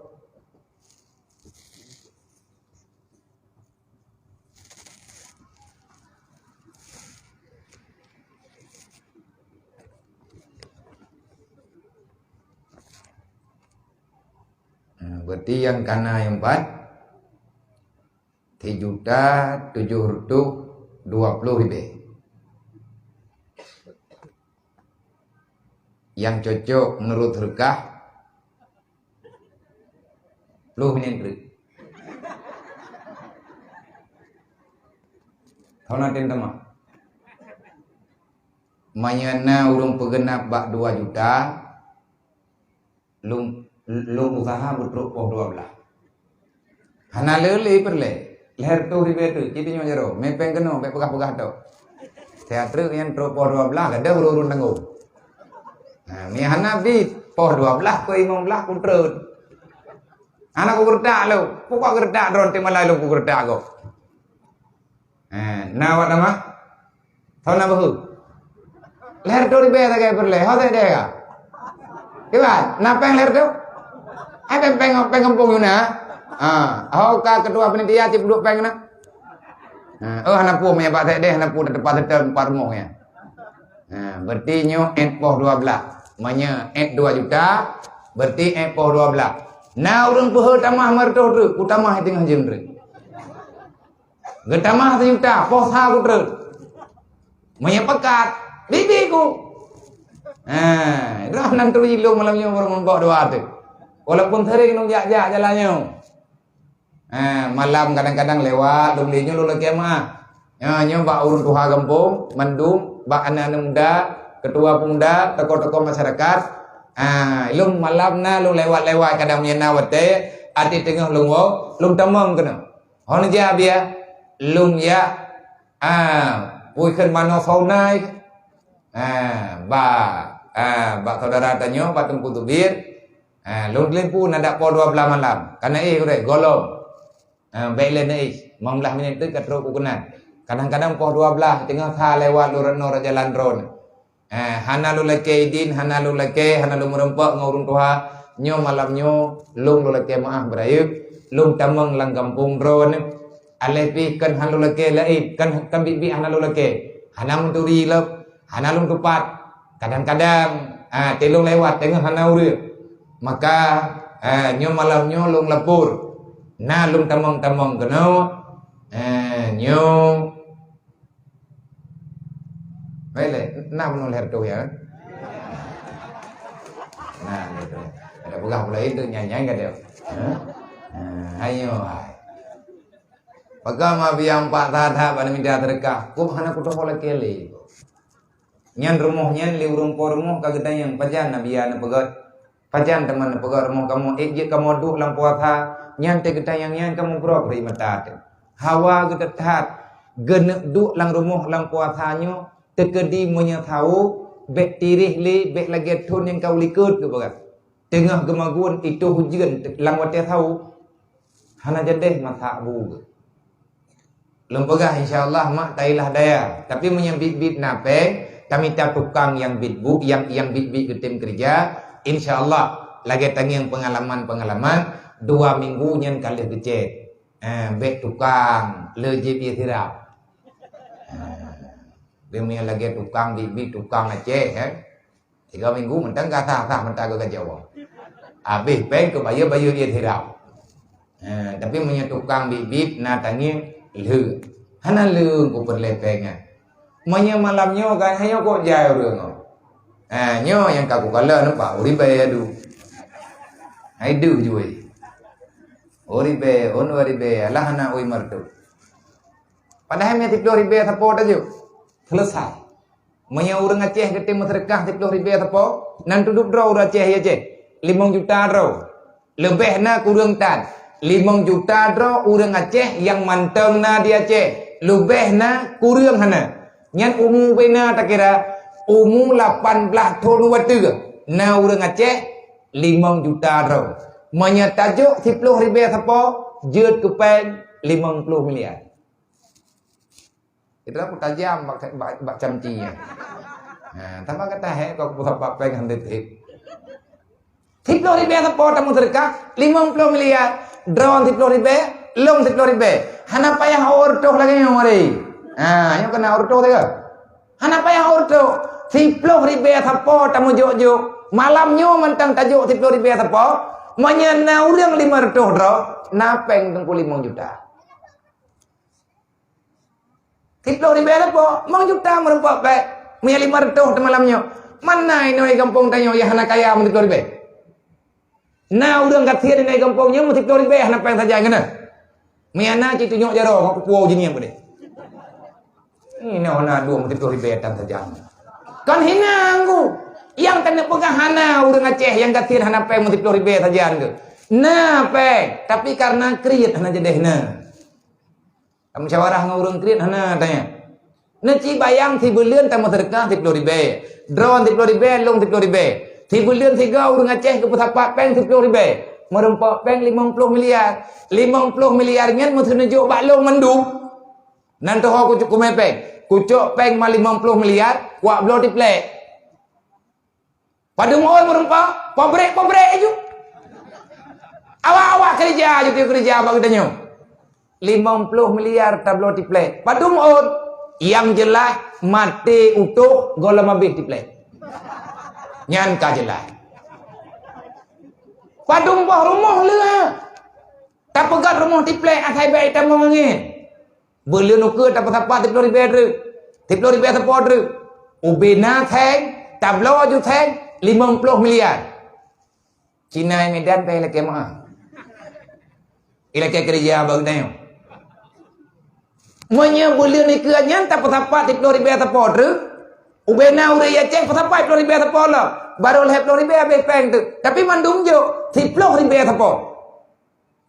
berarti yang kana yang 4 3.720.000. Yang cocok menurut rekah lu menyentuh. Kau nanti teman. Manyana urung pegenap bak 2 juta. Lung usaha bertruk poh 12. Hana lele perle. Leher tu ribe tu. Jadi nyojero. Mepeng keno. Mepeng pegah-pegah tu. Saya truk yang truk poh 12. Kada urun tanggung. Nah, mi hana bit poh 12 ko 15 ku trut. Anak ku gerdak lo, pokok gerdak dron te malai lo ku gerdak ko. Nah wat nama? Tahu nama hu? Leher tu ribe ta kai perle, ha ta dega. Kibat, napeng leher tu? Ai peng kampung yuna. Hau ka ketua panitia cip duk peng na. Hana pu me ba ta de, hana pu depan tempat rumah ya. Berarti nyo poh 12. Manya 2 juta berarti poh 12. Nah urang peuh tamah marto tu, ku tamah tengah jem tu. Getamah 1 juta, poh sa ku tu. Manya pekat, bibi ku. Dah nan tu ilung malamnya orang bawa doa tu. Walaupun sering nung jak-jak jalannya. Malam kadang-kadang lewat dum linyo lu lagi mah. Nyo bak urun tuha kampung, mandum bak anak-anak muda, ketua pemuda, tokoh-tokoh masyarakat. Lung malam na lung lewat-lewat kadang menyena wate, ati tengah lung wo, lung tamang kena. Hon ja bia, lung ya pui ken mano faunai. Ba saudara tanyo ba tungku tubir. Lung lempu nada po 12 malam. Karena kure golong. Baik len 15 minit tu katro ku kenan. Kadang-kadang poh 12 tengah tha lewat lurano jalan drone. Hana lu leke idin, hana lu leke, hana lu merempak ngurung tuha. Nyo malam nyo lung lu leke maaf berayub, lung tamang lang kampung drone. Alepi kan hana lu leke laib, kan bibi hana lu leke. Hana menturi lep, hana lung tupat. Kadang-kadang telung lewat tengah hana uri. Maka nyo malam nyo lung lapur. Nah lung tamang-tamang kena. Nyo baiklah, nak menoleh tu ya. Nah, itu. Ada pegah pula itu nyanyi kan dia. Ayo. Pegah mah biang pak tata pada minta terkah. Ku hana ku toh oleh kele. Nyan rumah nyan li urung po rumah kageda yang pajan nabiya na pegat. Pajan teman na pegat rumah kamu je kamu duk lang puasa nyan te kita yang nyan kamu bro pri mata. Hawa getat genek duk lang rumah lang puasanya tekedi menyatahu bek tirih li bek lagi thun yang kau likut ke bagat. Tengah gemagun itu hujan lang wate tahu. Hana jadeh mata bu. Lempegah insyaallah mak tailah daya. Tapi menyambit-bit napeng kami tak tukang yang bit bu yang bit ke tim kerja insyaallah lagi tangiang pengalaman 2 minggu nyen kali gecet. Bek tukang lejib ye tirap. Dia punya lagi tukang bit tukang Aceh kan. 3 minggu mentang kata mentang ke Jawa. Habis peng ke bayu ye tirap. Tapi punya tukang bit na tangiang lư hana lư của phần lệ peng mà nhưng mà làm nhau cái hay có dài rồi nhau yang cả của lơ nó bảo đi về đủ hay đủ rồi oribe on oribe lah hana oi martu padahal me 30 ribu support aja selesai manya orang Aceh gede masyarakat 30 ribu support nan duduk draw Aceh ya Aceh 5 juta draw lebih na kurang tan 5 juta draw orang Aceh yang manteng na di Aceh lebih na kurang hana nyan umu bena tak kira umu 18 tahun waktu na orang Aceh 5 juta draw manya tajuk 10 ribu siapa jut ke pen 50 miliar itulah aku tajam bak camci tambah kata kau siapa pen hendak 10 ribu siapa tamu terkah 50 miliar drone 10 ribu, long 10 ribu. Hana payah orto lagi yang mari. Yang kena orto tu ke? Hana payah orto. 10 ribu siapa tamu jok-jok. Malamnya mentang tajuk 10 ribu siapa. Menyana orang 500 draw. Napeng tengku 5 juta. 10 ribu siapa? 5 juta merempak baik. Punya 500 malamnya. Mana ini kampung tanya ya hana kaya 10 ribu. Nah udah nggak tiada naik kampungnya mesti keluar ibeh nak pengen saja kena. Miana citu nyok jaro ngok puau jenis apa deh. Ini ona dua mesti keluar ibeh tan saja. Kan hinangku yang kena pegang hana udah Aceh yang nggak tiada hana pengen mesti keluar ibeh saja ke. Nah peng tapi karena kriit hana jadi hana. Kamu musyawarah ngurung kriit hana tanya. Neci bayang si bulian tamu sedekah 10 ribu. Drone 10 ribu, long 10 ribu. Si bulan 3 orang Aceh ke pusat peng 10 ribu. Merempak peng 50 miliar. 50 miliarnya mesti nunjuk baklong mandu. Nanti aku cukup mepeng. Kucuk peng mal 50 miliar, wak blow di play. Pada mau merempak, pabrik aja. Awak kerja aja tu kerja bagi tanya. 50 miliar tablo di play. Pada mau yang jelas mati utuh golam habis di play. Nyan kajelah. Padung bah rumah lah. Tak pegat rumah tiplek atai baik tak mengangin. Beliau nuker tak apa 10 ribu tu. 10 ribu support tu. Ubina thang, tablo aju thang 50 miliar. Cina Medan pay lagi mah. Ila kerja bang tanya. Monya beliau ni kerja tak apa 10 ribu support tu. Ubena udah ya cek pasal 10 ribu apa lah. Baru 10 ribu habis peng tu. Tapi mandum jo 10 ribu apa.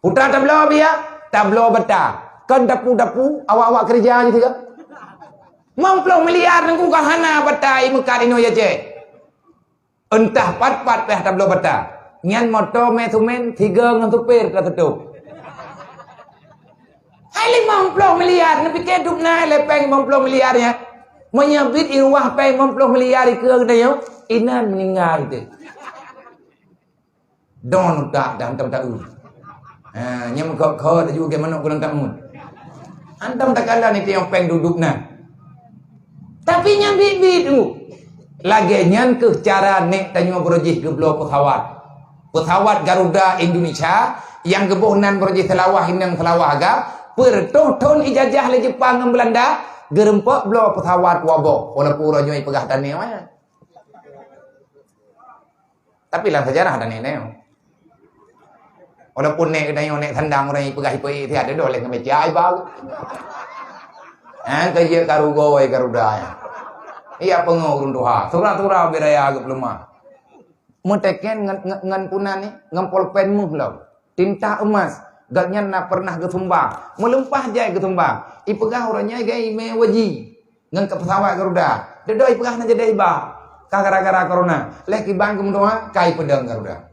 Putra tablo biar tablo beta. Kan dapu awak kerja aja tiga. 50 miliar nengku kahana beta imukat ino ya cek. Entah pat peh tablo beta. Nyan moto mesumen 3 ngan supir ke tutup. Hai 50 miliar ni pikir duk nai le peng 50 miliarnya. Menyabit irwah peng 50 miliar ke dayo inan meninggal itu. Don tak dan tam tak u. Nyam kau ada juga mana kurang kamu. Antam tak kalah ni yang peng duduk na. Tapi nyabit tu. Lagi nyan ke cara nek tanya projek ke blok pesawat Garuda Indonesia yang kebohnan projek selawah indang selawah agak perton ijazah le Jepang dan Belanda. Gerempak belah pesawat wabok walaupun rajoi pegah dan mana. Tapi dalam sejarah dan ini. Walaupun nek nek tandang orang pegah ipai tiada doleh ke meja bau. Kerja karugo ai Garuda. Iya pengurun doa. Surah-surah beraya agak lemah. Meteken ngan punan ni ngampol pen muhlau. Tinta emas. Gatnya nak pernah ketumbang, melempah jai ketumbang. Ipegah orangnya gay mewaji, ngan ke pesawat Garuda. Dedoi pegah na jadi bah. gara-gara corona. Lek ibang kumdoa kai pedang garuda.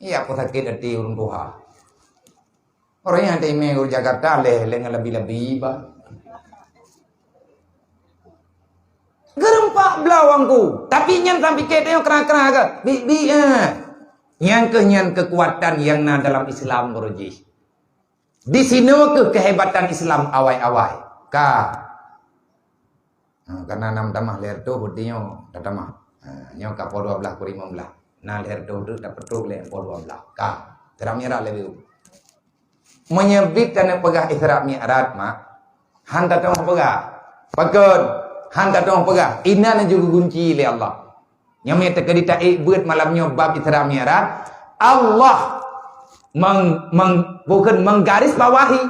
Iya aku sakit hati urun tuha. Orang yang ada email Jakarta leh lebih-lebih ba. Gerempak belawangku. Tapi nyan sampai kita yang kena-kena ke. Yang kekuatan yang na dalam Islam beruji. Di sini ke kehebatan Islam awai-awai. Karena 6 tamah leher tu hutinya tamah. Nyo ka po 12 ku 15. Nah leher tu dapat tu leher po 12. Terang merah lebih. Menyebut dan pegah Isra Mi'raj mak. Hanta tong pegah. Pakon hanta tong pegah. Ina na juga kunci le Allah. Yang terkedita buat malamnya bab Isra Mi'raj. Allah bukan menggaris bawahi.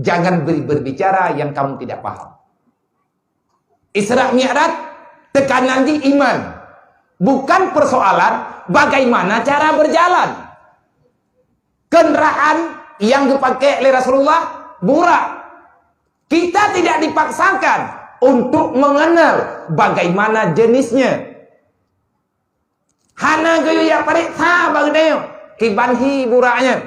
Jangan berbicara yang kamu tidak paham. Isra Mi'raj tekanan di iman. Bukan persoalan bagaimana cara berjalan. Kendaraan yang dipakai oleh Rasulullah burak. Kita tidak dipaksakan untuk mengenal bagaimana jenisnya. Hana gayu ya periksa bagdeo kibanhi buraknya.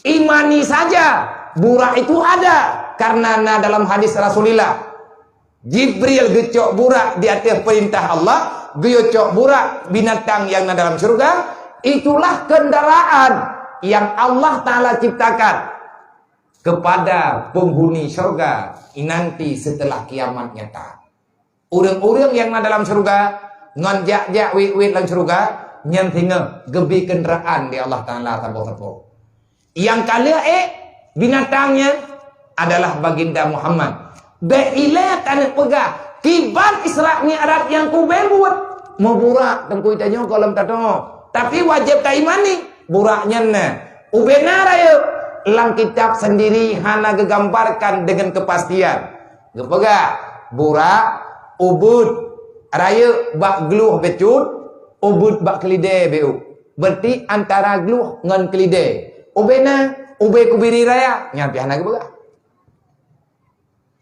Imani saja burak itu ada karena dalam hadis Rasulullah Jibril gecok burak di atas perintah Allah, gecok burak binatang yang ada dalam surga. Itulah kendaraan yang Allah Ta'ala ciptakan kepada penghuni surga nanti setelah kiamat nyata. Orang-orang yang ada dalam surga ngonjak-jak wit-wit dalam surga nyentinge gebi kendaraan di Allah Ta'ala tapo-tapo. Yang kala binatangnya adalah baginda Muhammad. Beila kan pegah kiban Isra Mi'raj yang ku buat mau burak tengku itanya kolam tato. Tapi wajib ta imani buraknya na. Ubena raya lang kitab sendiri hana gegambarkan dengan kepastian. Gepegah burak ubud raya bak gluh becut ubud bak kelide beu. Berarti antara gluh ngan kelide. Ubena ube kubiri raya nyampi hana gepegah.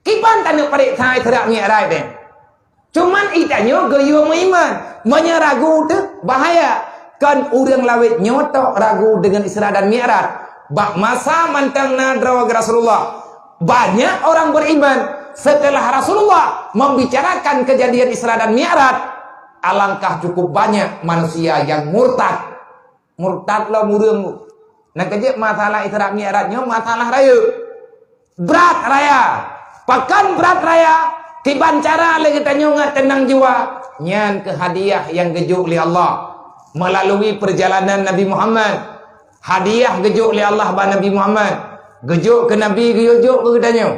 Kiban tanda parik sai Isra Mi'raj deh. Cuman itanya gayo iman, menyeragu tu bahaya. Kan orang lawit nyotok ragu dengan Isra dan Mi'raj. Bak masa mantang nadrawa Rasulullah. Banyak orang beriman setelah Rasulullah membicarakan kejadian Isra dan Mi'raj. Alangkah cukup banyak manusia yang murtad. Murtad lah murung. Nah kerja masalah Isra Mi'rajnya masalah raya. Berat raya. Pakan berat raya tiban cara lagi tanya tenang jiwa nyan ke hadiah yang gejuk oleh Allah melalui perjalanan Nabi Muhammad. Hadiah gejuk oleh Allah ba Nabi Muhammad. Gejuk ke Nabi gejuk ke tanya.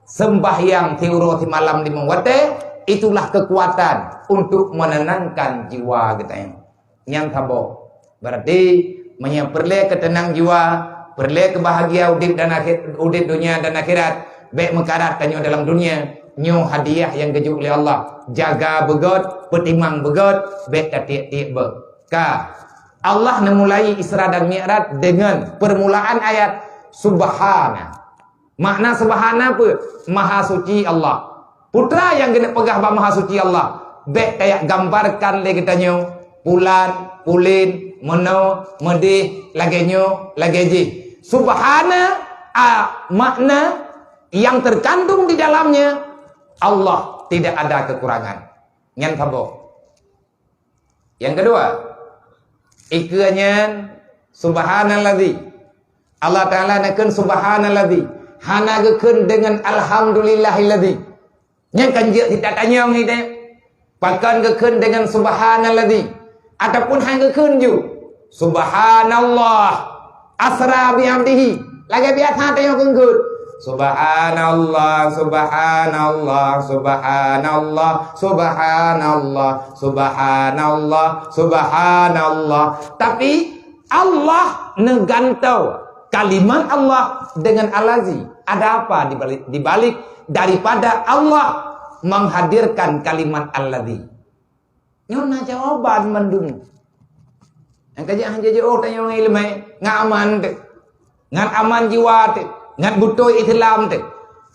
Sembahyang tiuro ti malam di mewate itulah kekuatan untuk menenangkan jiwa katanya. Nyan tabo. Berarti perle ketenang jiwa, perle kebahagia udip dan akhir udip dunia dan akhirat. Baik mekarat kanyo dalam dunia nyo hadiah yang gejuk oleh Allah. Jaga begot, petimang begot, baik tatik-tik be. Allah memulai Isra dan Mi'raj dengan permulaan ayat Subhana. Makna Subhana apa? Maha suci Allah. Putra yang kena pegah ba maha suci Allah. Baik kayak gambarkan lagi tanyo bulan, pulin, meno, medih, lagenyo, lageji. Subhana makna yang terkandung di dalamnya Allah tidak ada kekurangan. Yang tabo. Yang kedua, ikanya subhanalladzi. Allah Taala nakeun subhanalladzi. Hana gekeun dengan alhamdulillahilladzi. Yang kanjeu tidak tanya ni teh. Pakan gekeun dengan subhanalladzi ataupun hang gekeun ju. Subhanallah asra bi abdihi. Lagi biasa tanya gekeun. Subhanallah, subhanallah, subhanallah, subhanallah, subhanallah, subhanallah. Tapi Allah negantau kalimat Allah dengan alazi. Ada apa dibalik daripada Allah menghadirkan kalimat alazi? Nyona jawaban mendung. Yang kajian jauh tanya orang ilmu ngaman deh, ngan aman jiwa deh. Ngat butuh Islam teh.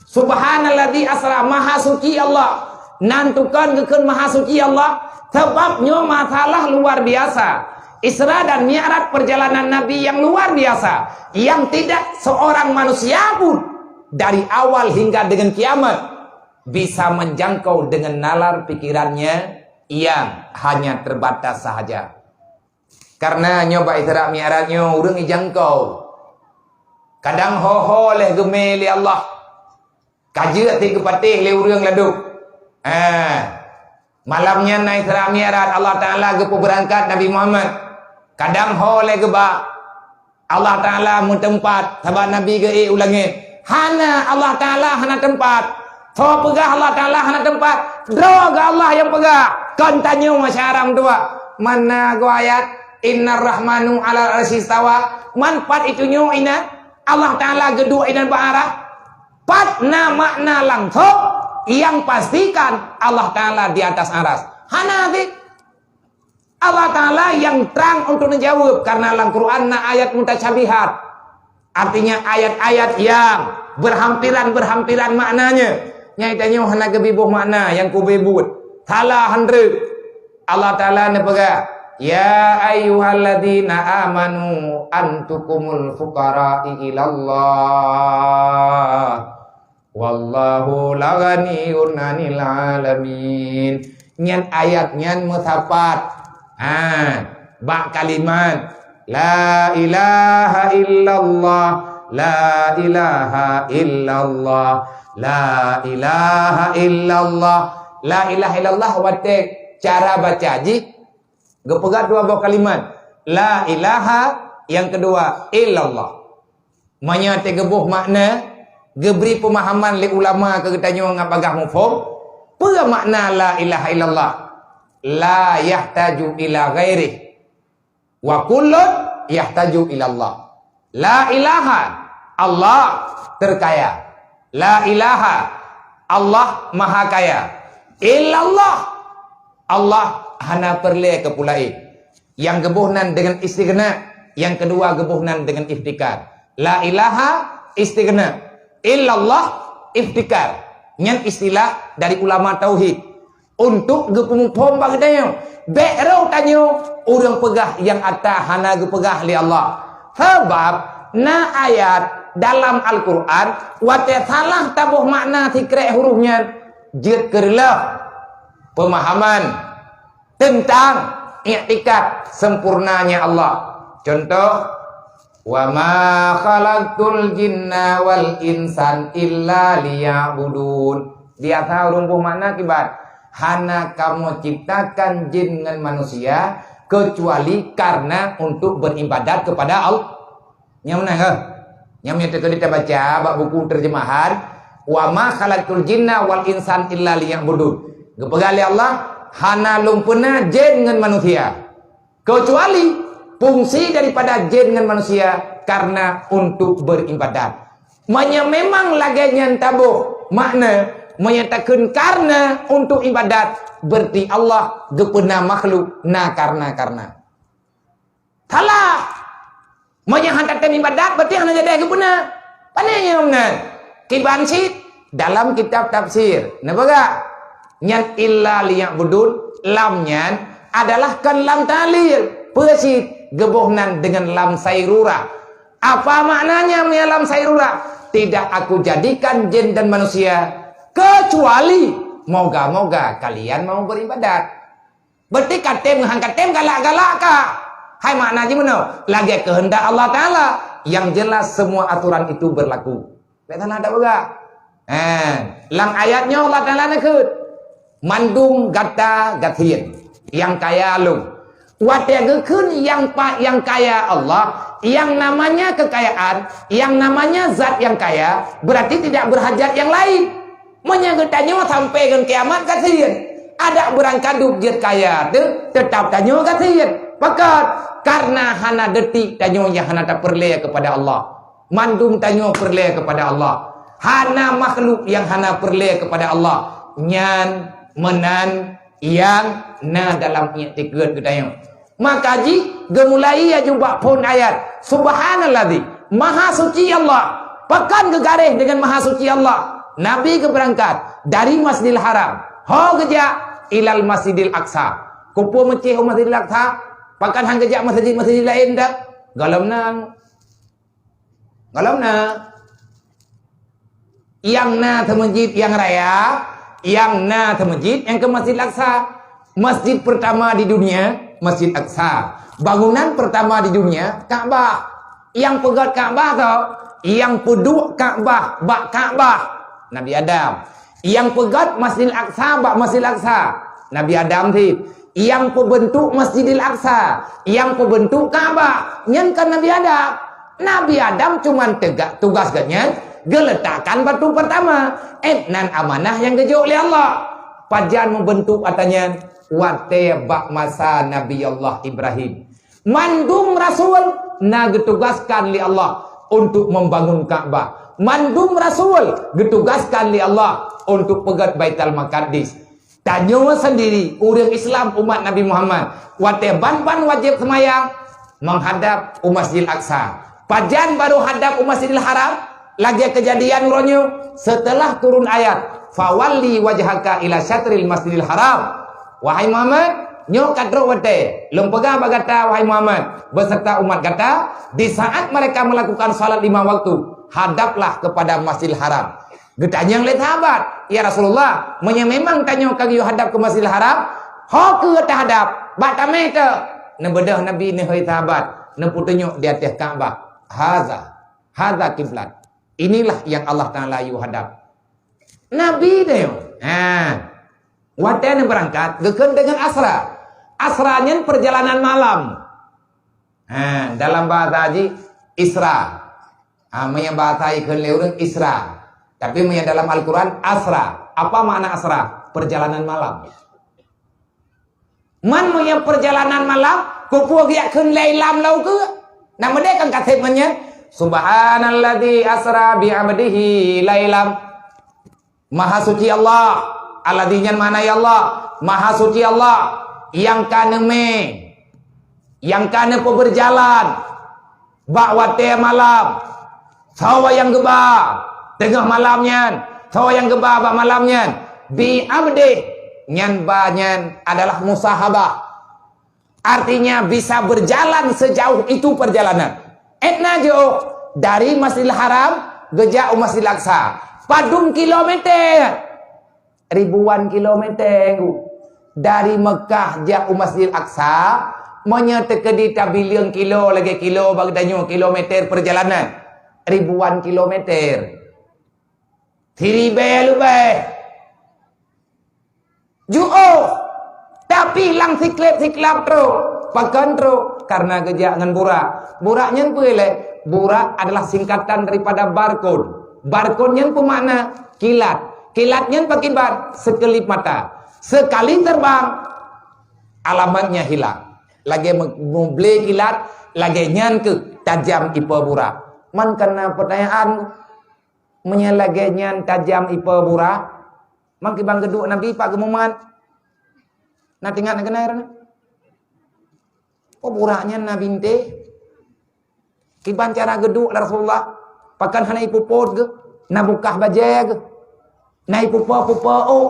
Subhanalladzi asra maha suci Allah nantukan ke maha suci Allah sebabnya masalah luar biasa. Isra dan Mi'raj perjalanan Nabi yang luar biasa, yang tidak seorang manusia pun dari awal hingga dengan kiamat bisa menjangkau dengan nalar pikirannya yang hanya terbatas sahaja. Karena nyoba Isra Mi'rajnya urang dijangkau. Kadang ho leh gemel li Allah. Kaje ti kepatih le urang laduk. Malamnya naik Isra Mi'raj Allah Taala gepo berangkat Nabi Muhammad. Kadang ho le geba. Allah Taala mun tempat sahabat Nabi ge ulangit. Hana Allah Taala hana tempat. So pegah Allah Taala hana tempat. Droga Allah yang pegah. Kan tanya masyarakat tua. Mana go ayat Innar Rahmanu ala arsistawa. Manfaat itunya ina Allah Ta'ala gedua inan ba'arah. Patna makna langsung yang pastikan Allah Ta'ala di atas aras. Hanafi Allah Ta'ala yang terang untuk menjawab. Karena dalam Quran ayat mutasyabihat. Artinya ayat-ayat yang berhampiran maknanya. Nyaitanya hana kebibuh makna yang kubebut. Salah handre. Allah Ta'ala nepega. Ya ayyuhalladzina amanu antukumul fuqara'i ilallah wallahu laghaniyun 'anil alamin. Nyan ayat nyan mutapat. Bak kalimat la ilaha illallah, la ilaha illallah, la ilaha illallah. La ilaha illallah wate cara baca ji gepegat dua buah kalimat. La ilaha, yang kedua illallah. Menyate gebuh makna, geberi pemahaman li ulama ke getanyo ngapagah mufhum. Apa makna la ilaha illallah? La yahtaju ila ghairih. Wa kullun yahtaju ila Allah. La ilaha, Allah terkaya. La ilaha, Allah maha kaya. Illallah, Allah hana perle kepulai. Yang gebuhnan dengan istighna, yang kedua gebuhnan dengan iftikar. La ilaha istighna, illallah iftikar. Nyan istilah dari ulama tauhid untuk gepumupom bagdanya. Be'rau tanyo urang pegah yang atta hana gepegah li Allah. Sebab na ayat dalam Al-Qur'an wate salah tabuh makna tikrek hurufnya jid kerlah pemahaman tentang i'tikad sempurnanya Allah. Contoh, wa ma khalaqtul jinna wal insan illa liya'budun. Dia tahu rumpuh mana kibat? Hana kamu ciptakan jin dengan manusia kecuali karena untuk beribadat kepada Allah. Yang mana ke? Yang kita baca bab buku terjemahan, wa ma khalaqtul jinna wal insan illa liya'budun. Gepegali Allah hana lumpuna jin dengan manusia kecuali fungsi daripada jin dengan manusia karena untuk beribadat. Memang lagi nyantabuh makna menyatakan karena untuk ibadat berarti Allah gepena makhluk na karena salah menyatakan ibadat berarti hanya jadi gepena pananya benar kibansit dalam kitab tafsir nabaga nyan illa liya'budun lamnya adalah kan lam talil persit gebohnan dengan lam sairurah. Apa maknanya lam sairurah? Tidak aku jadikan jin dan manusia kecuali moga-moga kalian mau beribadat. Berarti katem mengangkat tem galak-galak kah? Hai makna gimana? Lagi kehendak Allah Ta'ala yang jelas semua aturan itu berlaku. Betul ada juga. Lang ayatnya Allah Ta'ala nakut mandum gata gatien yang kaya lu wategekun yang kaya Allah, yang namanya kekayaan, yang namanya zat yang kaya berarti tidak berhajat yang lain. Menyagetanya sampai ke kiamat gatien ada berangkaduk jet kaya tu tetap tanyo gatien pakat karena hana detik tanyo yang hana tak perle kepada Allah, mandum tanyo perle kepada Allah, hana makhluk yang hana perle kepada Allah nyan menan yang na dalam i'tikad gedayang. Maka ji gemulai ya jumpa pun ayat subhanalladzi maha suci Allah. Pekan kegarih dengan maha suci Allah. Nabi keberangkat dari Masjidil Haram Ho gejak ilal Masjidil Aqsa. Kupu mecih Masjidil Aqsa. Pakan hang gejak masjid-masjid lain dak. Galamna. Yang na ke masjid yang raya, yang na ke masjid yang ke Masjidil Aqsa. Masjid pertama di dunia, Masjid Aqsa. Bangunan pertama di dunia, Ka'bah. Yang pegat Ka'bah tau, yang peduk Ka'bah, bak Ka'bah, Nabi Adam. Yang pegat Masjidil Aqsa, bak Masjidil Aqsa, Nabi Adam ti. Yang pembentuk Masjidil Aqsa, yang pembentuk Ka'bah, nyankan Nabi Adam. Nabi Adam cuman tegak tugas ganyan, geletakkan batu pertama. Nan amanah yang gejuk oleh Allah. Pajan membentuk katanya, wate bak masa Nabi Allah Ibrahim. Mandum Rasul, na getugaskan li Allah untuk membangun Ka'bah. Mandum Rasul ditugaskan li Allah untuk pegat Baitul Maqdis. Tanya sendiri orang Islam umat Nabi Muhammad, wate ban-ban wajib semayang menghadap Masjidil Aqsa. Pajan baru hadap Masjidil Haram, lagi kejadian ronyo setelah turun ayat fawalli wajhaka ila syatril Masjidil Haram. Wahai Muhammad, nyok kadro wate lempega bagata wahai Muhammad beserta umat kata, di saat mereka melakukan salat 5 waktu, hadaplah kepada Masjidil Haram. Getanya oleh sahabat, ya Rasulullah, memang tanya kagi hadap ke Masjidil Haram, ho ke hadap, batame te. Nebedah Nabi ni hai sahabat, nempu tunjuk di atas Ka'bah. Haza kiblat. Inilah yang Allah Taala yu hadap. Nabi dia. Wate berangkat geken dengan asra. Asranya perjalanan malam. Dalam bahasa haji Isra. Maya bahasa ikan leureng Isra. Tapi maya dalam Al-Quran asra. Apa makna asra? Perjalanan malam. Man maya perjalanan malam, kupu giakeun lailam lau ke. Nama dia kan katanya Subhanalladzi asra bi 'abdihi lailam. Maha suci Allah. Alladzi mana ya Allah? Maha suci Allah yang kaneme, yang kana berjalan bakwate malam. Sawa yang geba tengah malamnya, sawa yang geba bak malamnya. Bi abdi nyan banyan adalah musahabah. Artinya bisa berjalan sejauh itu perjalanan. Etna jauh dari Masjidil Haram gejak Masjidil Aqsa. Padung kilometer. Ribuan kilometer. Dari Mekah jak Masjidil Aqsa menyeteke di tabiling kilo lagi kilo bagdanyo kilometer perjalanan. Ribuan kilometer. Tiribe lube. Juo. Tapi lang siklep tro. Pakan tro. Karena gejak ngan burak. Buraknya boleh. Burak adalah singkatan daripada barcode. Barcode-nya pemakna kilat. Kilatnya pakai bar. Sekelip mata. Sekali terbang. Alamatnya hilang. Lagi membeli kilat. Lagi nyan ke tajam ipa burak. Man kena pertanyaan. Menyalagi nyan tajam ipa burak. Man kibang geduk Nabi Pak Gemuman. Nah tinggal nak kenal na. Oh buraknya Nabi inte. Kiban cara geduk Rasulullah. Pakan hana ipu pot ke. Na bukah bajai ke. Na ipu pupa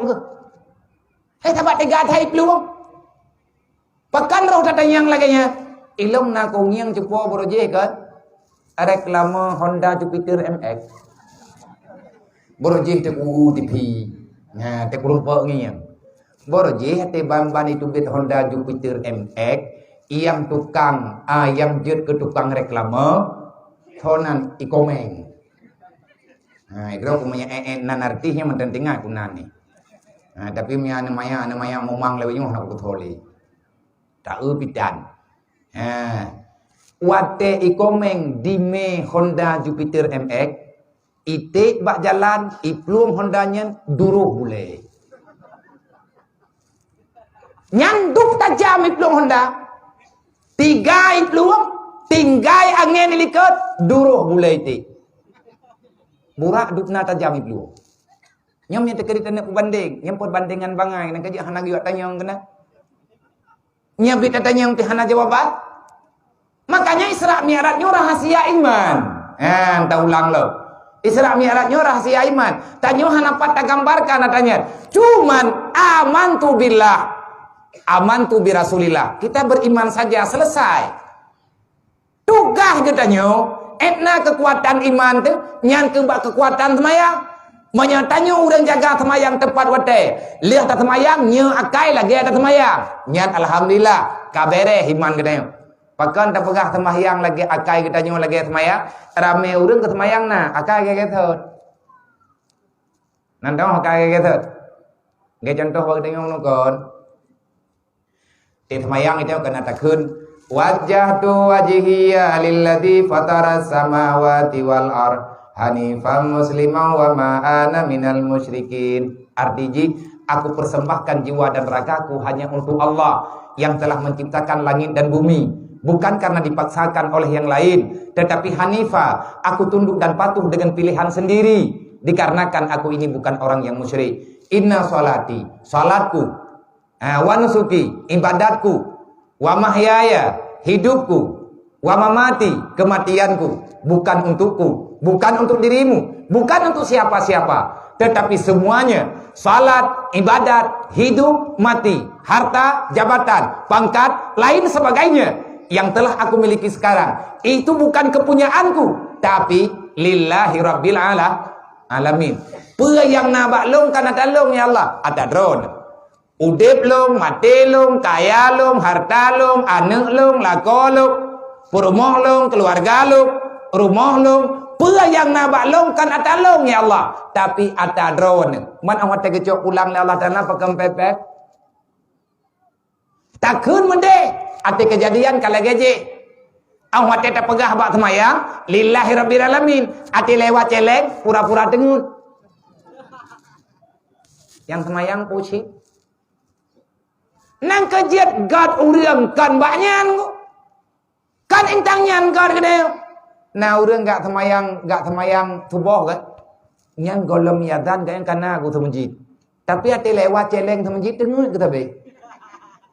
ke. Tabat tiga thai peluang. Pakan roh tatanyang laganya. Ilong na kong yang cepo boroje ke. Reklama Honda Jupiter MX. Boroje te TV. Nah te kurumpa ngiyang. Boroje hati ban-ban itu bit Honda Jupiter MX yang tukang yang jut ke tukang reklama thonan ikomeng. Nah itu punya nan artinya mententinga kunani. Nah tapi punya namanya momang lewatnya nak kutholi. Tak upitan. Wate ikomeng dime Honda Jupiter MX ite bak jalan iplum Hondanya duruh boleh. Nyanduk tajam iplum Honda. Tiga iplum, tinggai angin ilikat, duruh boleh ite. Burak dupna tajam iplum. Nyam yang terkait dengan banding, yang pot bandingan bangai, nak kaji hana giwat tanya yang kena. Nyam kita tanya yang hana jawaban. Makanya Isra Mi'rajnya rahasia iman. Tahu ulang lo. Isra Mi'rajnya rahasia iman. Tanya hanapat tak gambarkan katanya. Cuman amantu billah. Amantu bi Rasulillah. Kita beriman saja selesai. Tugas katanya, etna kekuatan iman tu nyan kekuatan semayang. Menyatanya orang jaga semayang tepat wate. Lihat tak semayang nya akai lagi ada semayang. Nyan alhamdulillah kabere iman katanya. Pakan tak pegah semayang lagi akai kita nyo lagi semayang. Rame urang ke semayang na akai ke thot. Nandong akai ke thot. Ge contoh bagi tengok nu kon. Di semayang itu kena takun wajjahtu wajhiya lilladzi fataras samawati wal ard hanifan musliman wa ma ana minal musyrikin. Artinya aku persembahkan jiwa dan ragaku hanya untuk Allah yang telah menciptakan langit dan bumi. Bukan karena dipaksakan oleh yang lain, tetapi hanifah, aku tunduk dan patuh dengan pilihan sendiri, dikarenakan aku ini bukan orang yang musyrik. Inna sholati, salatku, wa nusuki, ibadatku, wa mahyaya, hidupku, wa mamati, kematianku, bukan untukku, bukan untuk dirimu, bukan untuk siapa-siapa, tetapi semuanya, salat, ibadat, hidup, mati, harta, jabatan, pangkat, lain sebagainya yang telah aku miliki sekarang itu bukan kepunyaanku, tapi lillahi rabbil alamin. Pua yang nabak long kana dalong ya Allah ada drone. Udip long, mati long, kaya long, harta long, anak long, lako long, perumoh long, keluarga long, rumah long. Pua yang nabak long kan ada long ya Allah, tapi ada drone. Man awak tegecok ulang ya Allah Taala pakai pepek. Takun mende ati kejadian kala geje. Awak tak pegah bak semayang lillahi rabbil alamin. Ati lewat celeng pura-pura dengun. Yang semayang pusi. Nang kejiat gad urang kan baknyan. Kan intangnya gad gede. Nah urang gak semayang subuh kan. Nyan golom yadan kan kana aku semenjid. Tapi ati lewat celeng semenjid dengun kita be.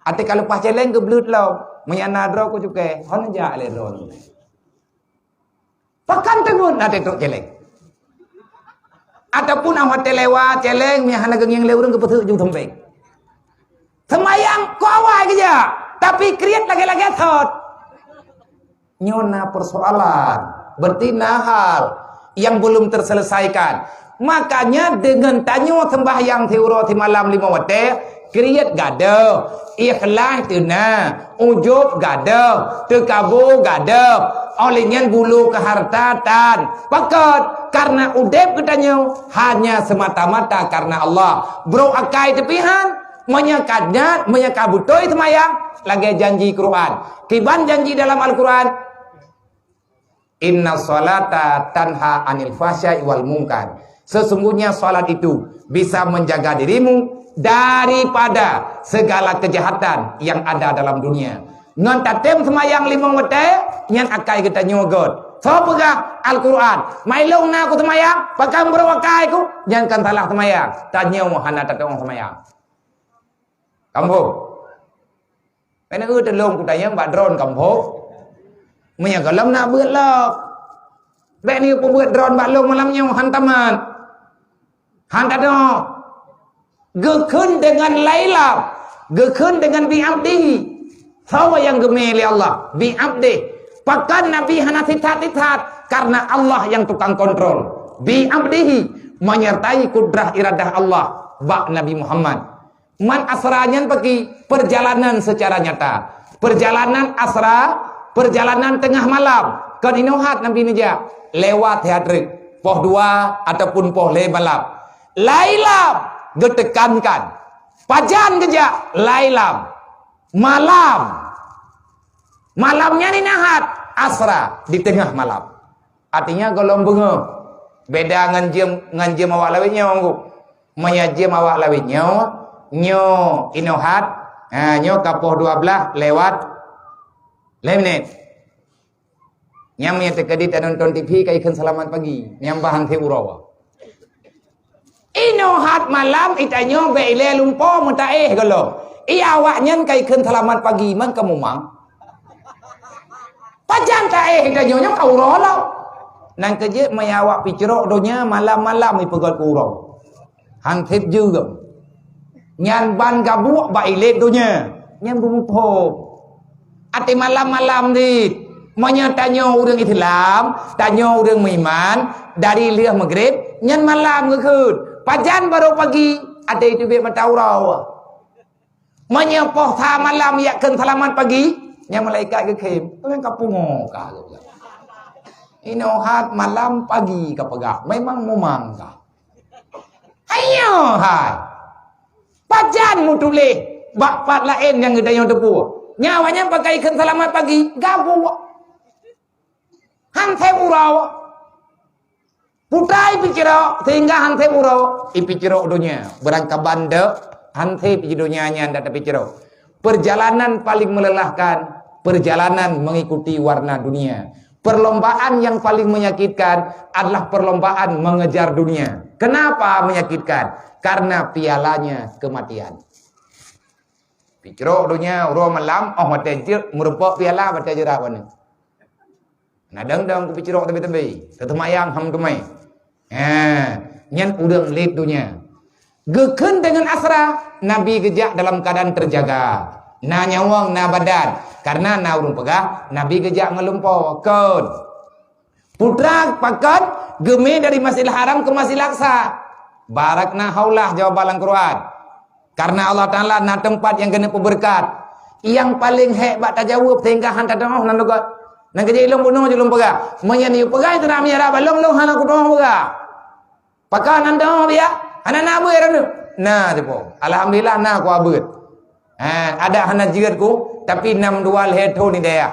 Ati kalau pas celeng ke belut lau, menyana draw ku juga, hon ja le ron. Pakan tengun ati tok celeng. Ataupun awak lewat celeng menyana geng le urang ke petu jung thembek. Semayang ko awak aja, tapi kriat lagi-lagi thot. Nyona persoalan, bertina hal yang belum terselesaikan. Makanya dengan tanyo sembahyang tiuro ti malam 5 waktu, kriat gada, ikhlas tuna, ujub gada, tekabu gada, olehnya bulu kehartatan. Pakat karena udep katanya hanya semata-mata karena Allah. Bro akai tepihan menyakadnya menyakabutoi semayang lagi janji Quran. Kiban janji dalam Al-Quran. Inna salata tanha anil fahsya'i wal munkar. Sesungguhnya salat itu bisa menjaga dirimu daripada segala kejahatan yang ada dalam dunia. Ngan tatem semayang 5 waktu yang akai kita nyogot. So pegah Al-Quran. Mailong na aku semayang, pakai berawakai ku, jangan kan salah semayang. Tanya hana tatem semayang. Kamu. Kena ư telung ku tanya mbak drone kamu. Menya kalam nak buat lok. Bek ni aku buat drone mbak long malamnya hantaman. Hantar gekun dengan Laila, gekun dengan bi'abdihi. Sawa yang gemeli Allah, bi'abdih. Pakan Nabi hana titat-titat karena Allah yang tukang kontrol. Bi'abdihi menyertai kudrah iradah Allah bak Nabi Muhammad. Man asranya pergi perjalanan secara nyata. Perjalanan asra, perjalanan tengah malam. Kan inohat Nabi Nija lewat hadrik poh 2 ataupun poh le malam. Lailam getekankan pajan keja lailam malamnya ni nahat asra di tengah malam. Artinya golong bunga beda nganjem awak lawitnya ngku menyajem awak lawitnya nyo inohat nyo kapoh 12 lewat menit nyamnya tekadit nonton TV kaikan selamat pagi nyambahan te urawa. Inohat malam itanyo beile lumpo mutaeh galo. Iya awaknya kaikan selamat pagi man kamu mang. Pajan taeh itanyo kau rolau. nang kerja mai awak pi cerok donya malam-malam ni pegal kurau. Hang thep juga. Nyan ban gabuk ba ilet donya. Nyan bumpo. Ate malam-malam ni Manya tanya orang Islam, tanya orang iman dari liah maghrib, nyan malam ngekut. Pajan baru pagi, ada itu biar mataurau. Manya poh tha malam yakin selamat pagi, nyan malaikat kekem. Orang kapungo ka. Ino hat malam pagi ka pegak, memang momang ka. Ayo hai. Pajan mu tulis bapak lain yang gedayang tepu. Nyawanya pakai ikan selamat pagi, gabu. Hante urau putai pikiro sehingga hante urau ipikiro dunia berangka banda hante pikironya anda pikiro perjalanan paling melelahkan perjalanan mengikuti warna dunia perlombaan yang paling menyakitkan adalah perlombaan mengejar dunia. Kenapa menyakitkan? Karena pialanya kematian. Pikiro dunia urau malam mata jir merupakan piala mata jerawan. Nah dang ku picirok tebi-tebi. Tetemayang ham tumai. Nyan udang lid dunia. Geken dengan asra Nabi gejak dalam keadaan terjaga. Na nyawang na badan. Karena na urung pegah Nabi gejak ngelumpau. Kon. Putra pakat geme dari Masjidil Haram ke Masjidil Aqsa. Barakna haulah jawab balang Quran. Karena Allah Ta'ala na tempat yang kena berkat. Yang paling hebat tajawab sehingga hantar doh nan dogat. Nang kerja ilmu bunuh je lum pega. Menyani pega itu nak menyara balong long hana ku doh pega. Pakai nanda dia. Hana na abe ranu. Nah depo. Alhamdulillah na ku abet. Ada hana jirat ku tapi 6 dual he thon ni dia.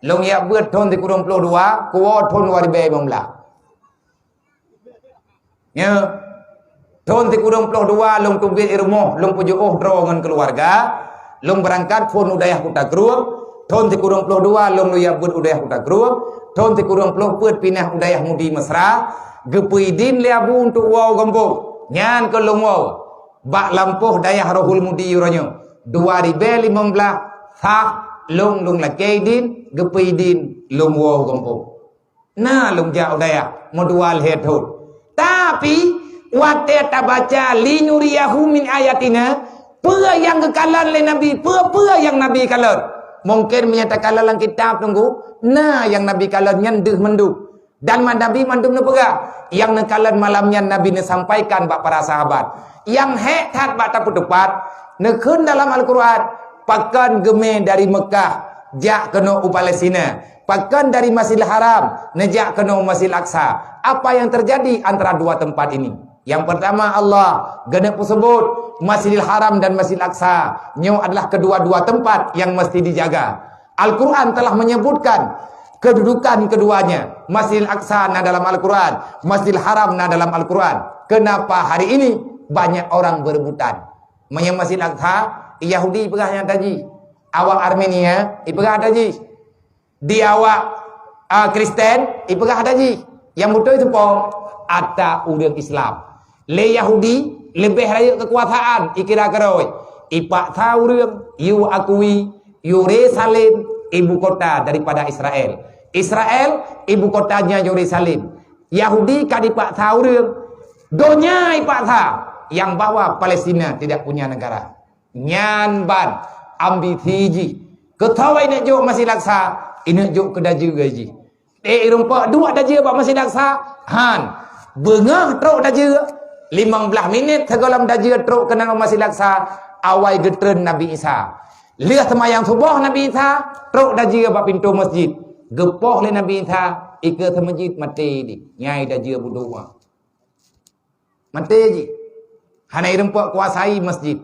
Long ya bet thon ti kurung 22, ku thon 2015. Ya. Thon ti kurung 22 long tubit irmoh, long pujuh dro ngan keluarga. Long berangkat phone udayah ku takruh. Thon ti kurung 22 long luya bud udayah ku takruh. Thon ti kurung 20 put pinah udayah mudi mesra. Gepuidin liabu untuk wow kampung. Nyan ke long wow. Bak lampuh dayah rohul mudi yuranyo. 2015 sah long lakaidin gepuidin long wow kampung. Nah long jauh dayah modual headhut. Tapi wate tabaca linuriyahu min ayatina. Pura yang kekalan le Nabi, pura yang Nabi kalan. Mungkin menyatakan dalam kitab tunggu. Nah yang Nabi kalan nyandeh menduk. Dan Nabi mandum nepega. Yang nekalan malamnya Nabi sampaikan bak para sahabat. Yang hetat bak taputupat. Nekun dalam Al-Quran. Pakan geme dari Mekah. Jak kena Palestina. Pakan dari Masjidil Haram. Nejak kena Masjidil Aqsa. Apa yang terjadi antara dua tempat ini? Yang pertama Allah genep sebut Masjidil Haram dan Masjidil Aqsa. Nyo adalah kedua-dua tempat yang mesti dijaga. Al-Quran telah menyebutkan kedudukan keduanya. Masjidil Aqsa na dalam Al-Quran, Masjidil Haram na dalam Al-Quran. Kenapa hari ini banyak orang berebutan? Yang Masjidil Aqsa, Yahudi pegahnya taji. Awak Armenia, ipegah taji. Di awak Kristen, ipegah taji. Yang betul itu po, ada urang Islam. Le Yahudi lebih raya kekuasaan ikira keroi. Ipak tahu urang, yu akui Yerusalem ibu kota daripada Israel. Israel ibu kotanya Yerusalem. Yahudi kadipak tahu urang, donya ipak tahu yang bawa Palestina tidak punya negara. Nyan ban ambithiji. Ketawai nak jok masih laksa, ini jok kedaju gaji. Rumpak dua daja bak masih laksa. Han bengah truk daja 15 minit segalam daja truk kena masih laksa awai getren Nabi Isa. Lihat semayang subuh Nabi Isa truk daja bak pintu masjid. Gepoh le Nabi Isa ike masjid mati di. Nyai daja budua. Mati ji. Hanai rempak kuasai masjid.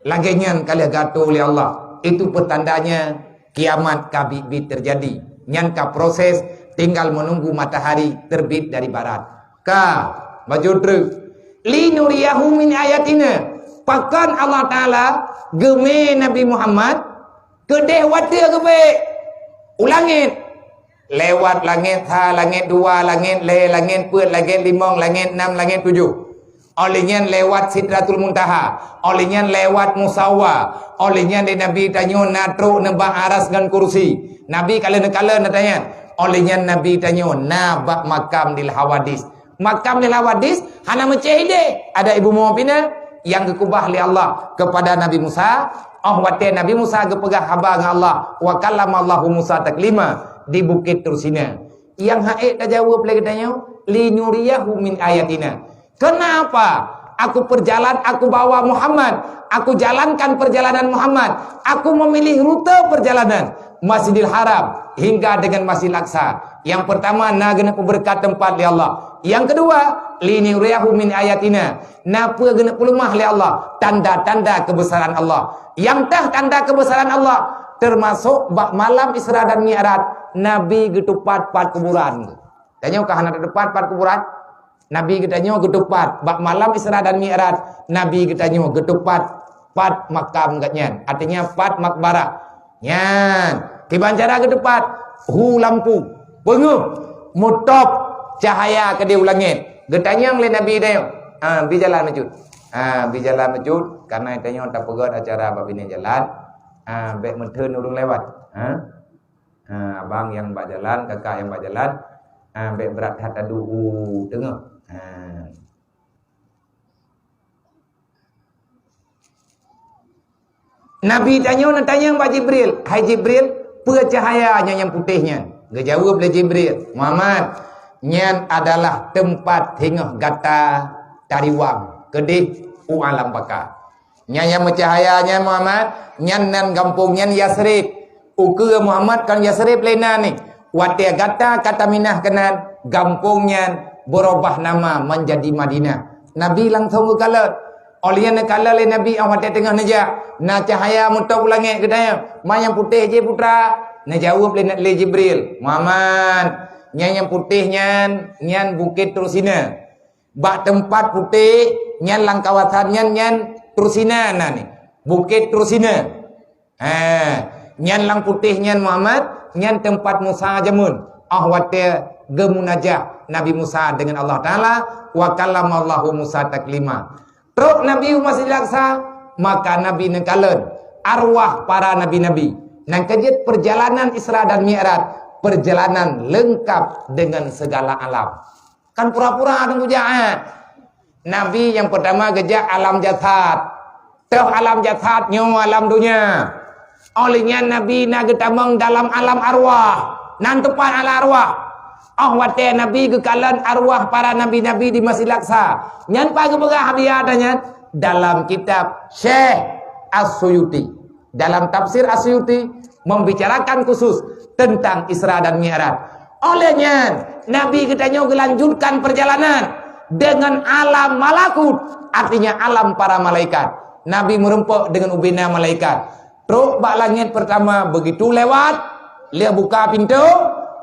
Laginya kali gato oleh Allah. Itu petandanya kiamat kabibit terjadi. Nyanka proses tinggal menunggu matahari terbit dari barat. Ka baju truk linuriyahu min ayatina. Pakan Allah Ta'ala geme Nabi Muhammad kedeh wate gebe ulangit lewat langit ha langit 2 langit le langit put langit 5 langit 6 langit 7 olehnya lewat Sidratul Muntaha olehnya lewat Musawa olehnya Nabi tanya natru nembah aras dan kursi Nabi kala-kala nak tanya Olehnya Nabi tanya, nabak makam dil hawadis. Makam dil hawadis, hana mencehide. Ada ibu Muhammad yang kekubah li Allah kepada Nabi Musa. Oh wate Nabi Musa kepegah khabar dengan Allah. Wa kallamallahu Musa taklima di Bukit Tursina. Yang haid dah jawab lagi tanya, li nuriyahu min ayatina. Kenapa aku perjalan, aku bawa Muhammad, aku jalankan perjalanan Muhammad, aku memilih rute perjalanan Masjidil Haram hingga dengan Masjidil Aqsa. Yang pertama, na gena berkat tempat li Allah. Yang kedua, lini riyahu min ayatina. Napa gena pelumah li Allah, tanda-tanda kebesaran Allah. Yang tah tanda kebesaran Allah termasuk bak malam Isra dan Mi'raj, Nabi getupat pat kuburan. Tanya kah hana depat pat kuburan? Nabi getanya getupat bak malam Isra dan Mi'raj, Nabi getanya getupat pat makam gatnya. Artinya pat makbarah. Nyan, tiban cara getupat hu lampu, penguh, mutop cahaya ke dia langit. Getanya oleh Nabi dia. Bi jalan mecut. Bi jalan mecut karena itanya tak pegat acara babine jalan. Bek menteun urung lewat. Abang yang bak jalan, kakak yang bak jalan, bek berat hat aduh tengah. Nabi tanya Mbak Jibril, hai Jibril, apa cahayanya yang putihnya? Dia jawab oleh Jibril, Muhammad, nyan adalah tempat hingga gata tariwang, kedih u alam baka. Nyan yang mencahayanya Muhammad, nyan nan kampung nyan Yasrib. Uke Muhammad kan Yasrib lena ni. Watia gata kata minah kenan, kampung nyan berubah nama menjadi Madinah. Nabi langsung ke kalat. Olehnya kala le Nabi awak tengah najak. Na cahaya mutau langit kedaya. Ma yang putih je putra. Na jawab le Jibril. Muhammad, nyan yang putih nyan Bukit Tursina. Bak tempat putih nyan lang kawasan nyan Tursina na ni. Bukit Tursina. Nyan lang putih nyan Muhammad, nyan tempat Musa jamun. Wate gemunajah Nabi Musa dengan Allah Taala, wa kallamallahu Musa taklima. Terus Nabi Masjidil Aqsa, maka Nabi nengkalen arwah para nabi-nabi. Nang kejit perjalanan Isra dan Mi'raj, perjalanan lengkap dengan segala alam. Kan pura-pura tunggu jahat. Nabi yang pertama gejak alam jasad. Teh alam jasad nyo alam dunia. Olehnya Nabi nak getamang dalam alam arwah. Nan tepat ala arwah. Wate Nabi kekalan arwah para nabi-nabi di Masjidil Aqsa. Nyan pagi begah dia adanya dalam kitab Syekh As-Suyuti. Dalam tafsir As-Suyuti membicarakan khusus tentang Isra dan Mi'raj. Olehnya Nabi katanya melanjutkan perjalanan dengan alam malakut, artinya alam para malaikat. Nabi merempuk dengan ubina malaikat. Terus bak langit pertama begitu lewat, dia buka pintu.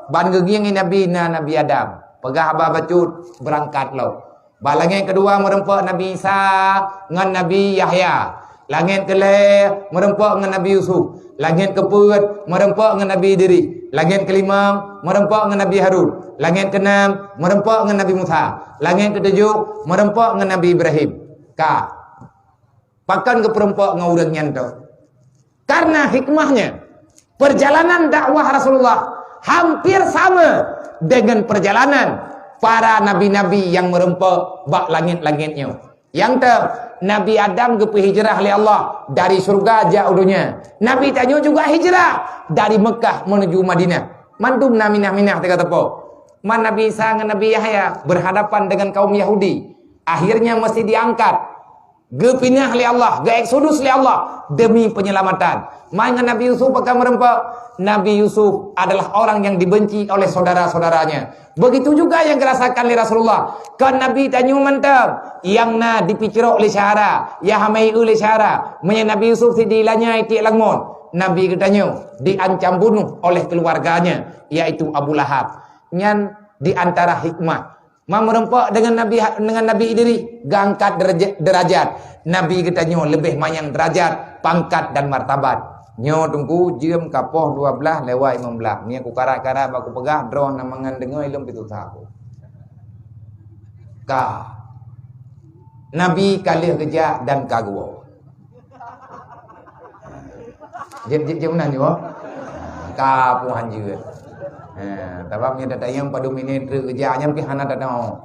Ban gegiang Nabi Adam. Pegah abah bacut berangkat lo. Ba langit kedua merempuk Nabi Isa dengan Nabi Yahya. Langit kelima merempuk dengan Nabi Yusuf. Langit keempat merempuk dengan Nabi Idris. Langit kelima merempuk dengan Nabi Harun. Langit keenam merempuk dengan Nabi Musa. Langit ketujuh merempuk dengan Nabi Ibrahim. Pakan ke perempuk dengan urang nyanto. Karena hikmahnya perjalanan dakwah Rasulullah hampir sama dengan perjalanan para nabi-nabi yang merempuk bak langit-langitnya. Yang Nabi Adam ke hijrah oleh Allah dari surga jauh dunia. Nabi tanya juga hijrah dari Mekah menuju Madinah. Mantum naminah-minah teka tepo. Man Nabi Isa dengan Nabi Yahya berhadapan dengan kaum Yahudi. Akhirnya mesti diangkat. Gepinah oleh Allah, ge-eksodus oleh Allah demi penyelamatan. Mainkan Nabi Yusuf akan merempuk. Nabi Yusuf adalah orang yang dibenci oleh saudara-saudaranya. Begitu juga yang dirasakan oleh Rasulullah. Kan Nabi tanya mantap, yang na dipicirok oleh syahara, ya hamai oleh syahara. Menyang Nabi Yusuf tidilanya iti langmon. Nabi katanya diancam bunuh oleh keluarganya, yaitu Abu Lahab. Nyan di antara hikmah merempuk dengan Nabi Idris, gangkat derajat. Nabi katanya lebih mayang derajat, pangkat dan martabat. Nyo tunggu jam kapoh 12 lewat 15. Ni aku karat-karat aku pegah drone namangan dengar ilmu itu aku. Nabi kalih gejak dan kagua. Jam mana ni wah? Ka puan je. Tabamnya data yang pada minit kerjanya mungkin hana data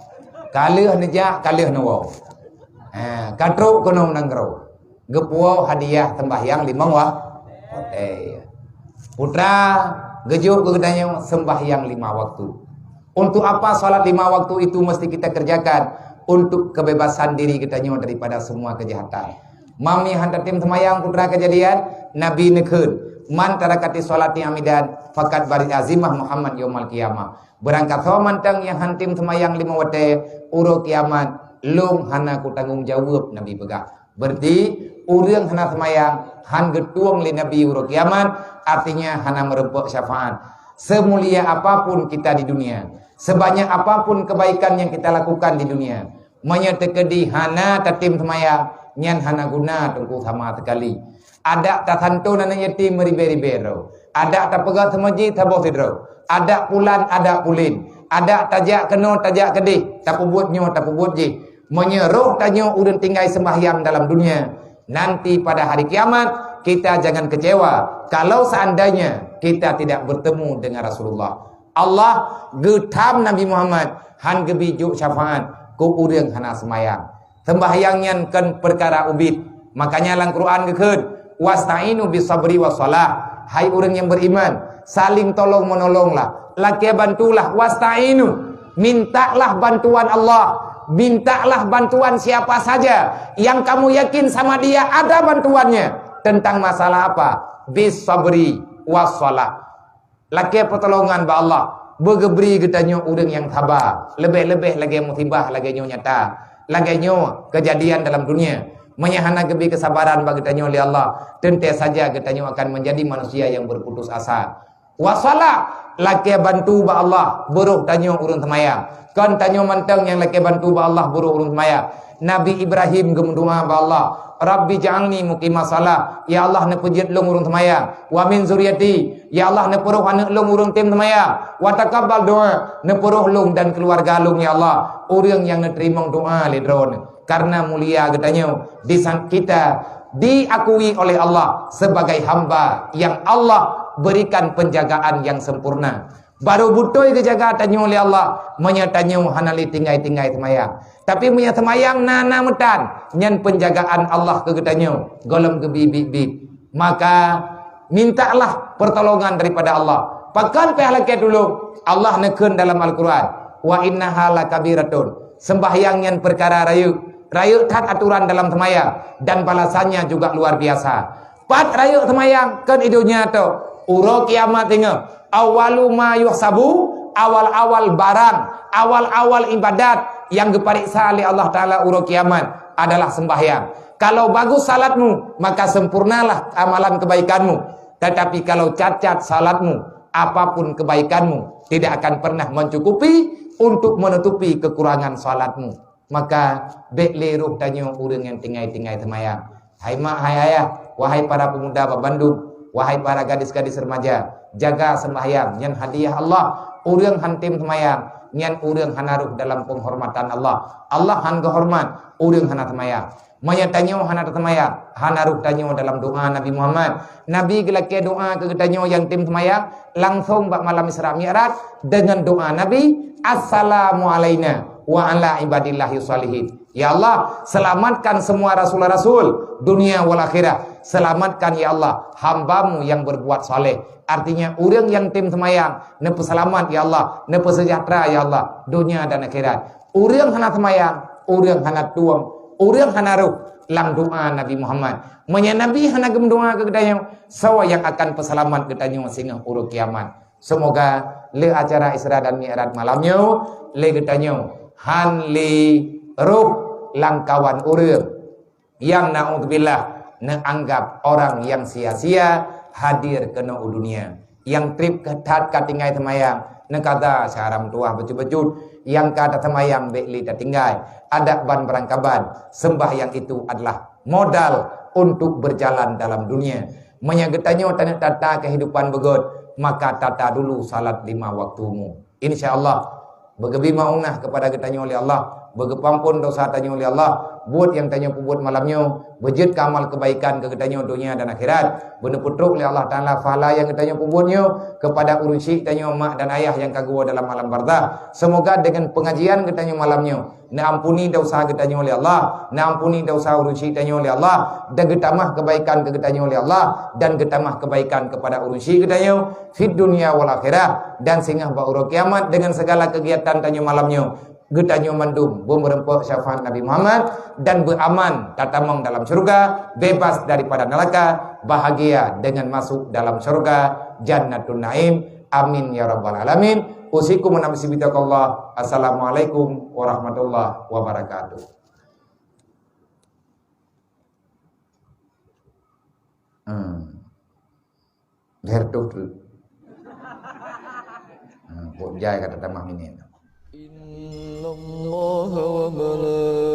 kalih neja kalih nawa katruk kono nanggro gepuau hadiah sembahyang 5 waktu putra gejuk kegedanyo sembahyang 5 waktu. Untuk apa salat 5 waktu itu mesti kita kerjakan? Untuk kebebasan diri kita daripada semua kejahatan. Mami hantar tim semayang putra kejadian Nabi nekeun man tarakati salati amidan fakat bari azimah Muhammad yaumal qiyamah. Berangkat sama mantang yang hantim semayang 5 waktu uro kiamat lung hana ku tanggung jawab Nabi begah. Berarti urang hana semayang han getuang li Nabi uro kiamat artinya hana merempok syafaat. Semulia apapun kita di dunia, sebanyak apapun kebaikan yang kita lakukan di dunia, menyetekedi hana tatim semayang nyan hana guna tungku sama sekali. Ada tak tantu nana yatim meribero, ada tak pegat semaji tabo sidro, ada pulan ada pulin, ada tajak keno tajak kedih, tak buatnyo tak buat je. Menyeruh tanyo urang tinggal sembahyang dalam dunia. Nanti pada hari kiamat kita jangan kecewa kalau seandainya kita tidak bertemu dengan Rasulullah. Allah getam Nabi Muhammad han gebijuk syafaat ku urang hana semayang. Sembahyangnya kan perkara ubid. Makanya dalam Quran gekeun wasta'inu bisabri wassalah. Hai urang yang beriman, saling tolong menolonglah. Laki bantulah wasta'inu. Mintalah bantuan Allah. Mintalah bantuan siapa saja yang kamu yakin sama dia ada bantuannya. Tentang masalah apa? Bis sabri wassalah. Laki pertolongan ba Allah. Bergebri getanyo urang yang sabar. Lebih-lebih lagi musibah lagi nyo nyata. Lagi nyo kejadian dalam dunia. Menyahana gebi kesabaran bagi getanyo oleh Allah. Tentu saja getanyo akan menjadi manusia yang berputus asa. Wassalah. Laki bantu ba Allah. Buruh tanyo urang semayang. Kan tanyo mantang yang laki bantu ba Allah buruh urang semayang. Nabi Ibrahim gemdoa ba Allah. Rabbi ja'alni muqimah salah. Ya Allah ne pejit long urang semayang. Wa min zuriati. Ya Allah ne peruh anak long urang tim semayang. Wa taqabbal doa. Ne peruh long dan keluarga long ya Allah. Urang yang ne terima doa le drone. Karena mulia getanyo di kita diakui oleh Allah sebagai hamba yang Allah berikan penjagaan yang sempurna. Baru butoi kejaga tanyo oleh Allah menyatanyo hanali tinggai-tinggai semayang. Tapi punya semayang nana metan nyan penjagaan Allah ke getanyo golem ke bibit-bibit. Maka mintalah pertolongan daripada Allah. Pakan pehalake dulu Allah neken dalam Al-Quran wa innaha lakabiratun. Sembahyang yang perkara rayu tak aturan dalam semayang dan balasannya juga luar biasa. Pat rayu semayang kan idunya tu uro kiamat tengah awalu ma yuhsabu awal-awal barang awal-awal ibadat yang diperiksa oleh Allah Ta'ala uro kiamat adalah sembahyang. Kalau bagus salatmu maka sempurnalah amalan kebaikanmu. Tetapi kalau cacat salatmu apapun kebaikanmu tidak akan pernah mencukupi untuk menutupi kekurangan salatmu. Maka bekle ruh tanyo urang yang tinggai-tinggai semayang. Hai mak, hai ayah, wahai para pemuda Bandung, wahai para gadis-gadis remaja, jaga sembahyang nyan hadiah Allah. Urang hantim semayang nyan urang hanaruh dalam penghormatan Allah. Allah han gehormat urang hana semayang. Maya tanyo hana semayang, hanaruh tanyo dalam doa Nabi Muhammad. Nabi gelake doa ke tanyo yang tim semayang langsung bak malam Isra Mi'raj dengan doa Nabi assalamu alaina wa ala ibadillahi salihin. Ya Allah, selamatkan semua rasul-rasul dunia wal akhirah. Selamatkan ya Allah hambamu yang berbuat saleh. Artinya orang yang tim semayang nepe selamat ya Allah, nepe sejahtera ya Allah dunia dan akhirat. Orang hana semayang, orang hana tuang, orang hana ruh lang doa Nabi Muhammad. Menya Nabi hana gem doa ke gedanyo sawa yang akan peselamat gedanyo sehingga uruk kiamat. Semoga le acara Isra dan Mi'raj malamnya le gedanyo han li ruh langkawan urang yang naudzubillah menganggap orang yang sia-sia hadir ke dunia, yang trip ketat katinggai semayang nekata saram tua becut-becut yang kata semayang bekli tinggai ada ban berangkaban. Sembahyang itu adalah modal untuk berjalan dalam dunia. Menyagetanyo tanah tata kehidupan begot, maka tata dulu salat 5 waktumu. Insyaallah begebi maunah kepada getanyo oleh Allah berkepampun dosa tanya oleh Allah, buat yang tanya buat malamnya, berjid amal kebaikan ke tanya dunia dan akhirat, benar putruk oleh Allah Ta'ala fahala yang tanya buatnya kepada urusi tanya mak dan ayah yang kagua dalam malam barzah. Semoga dengan pengajian ke tanya malamnya, na ampuni dosa ke tanya oleh Allah, na ampuni dosa urusi tanya oleh Allah, dan getamah kebaikan ke tanya oleh Allah, dan getamah kebaikan kepada urusi ke tanya fid dunia wal akhirah, dan singgah ba'ura kiamat dengan segala kegiatan tanya malamnya. Getanyo mandum berempak syafaat Nabi Muhammad dan beraman tatamang dalam surga, bebas daripada neraka, bahagia dengan masuk dalam surga Jannatun Naim. Amin ya rabbal alamin. Usikum wa nafsi bitaqallah. Assalamualaikum warahmatullahi wabarakatuh. Hertuh tu. Buat jaya kata tamah ini. إن الله وملائكته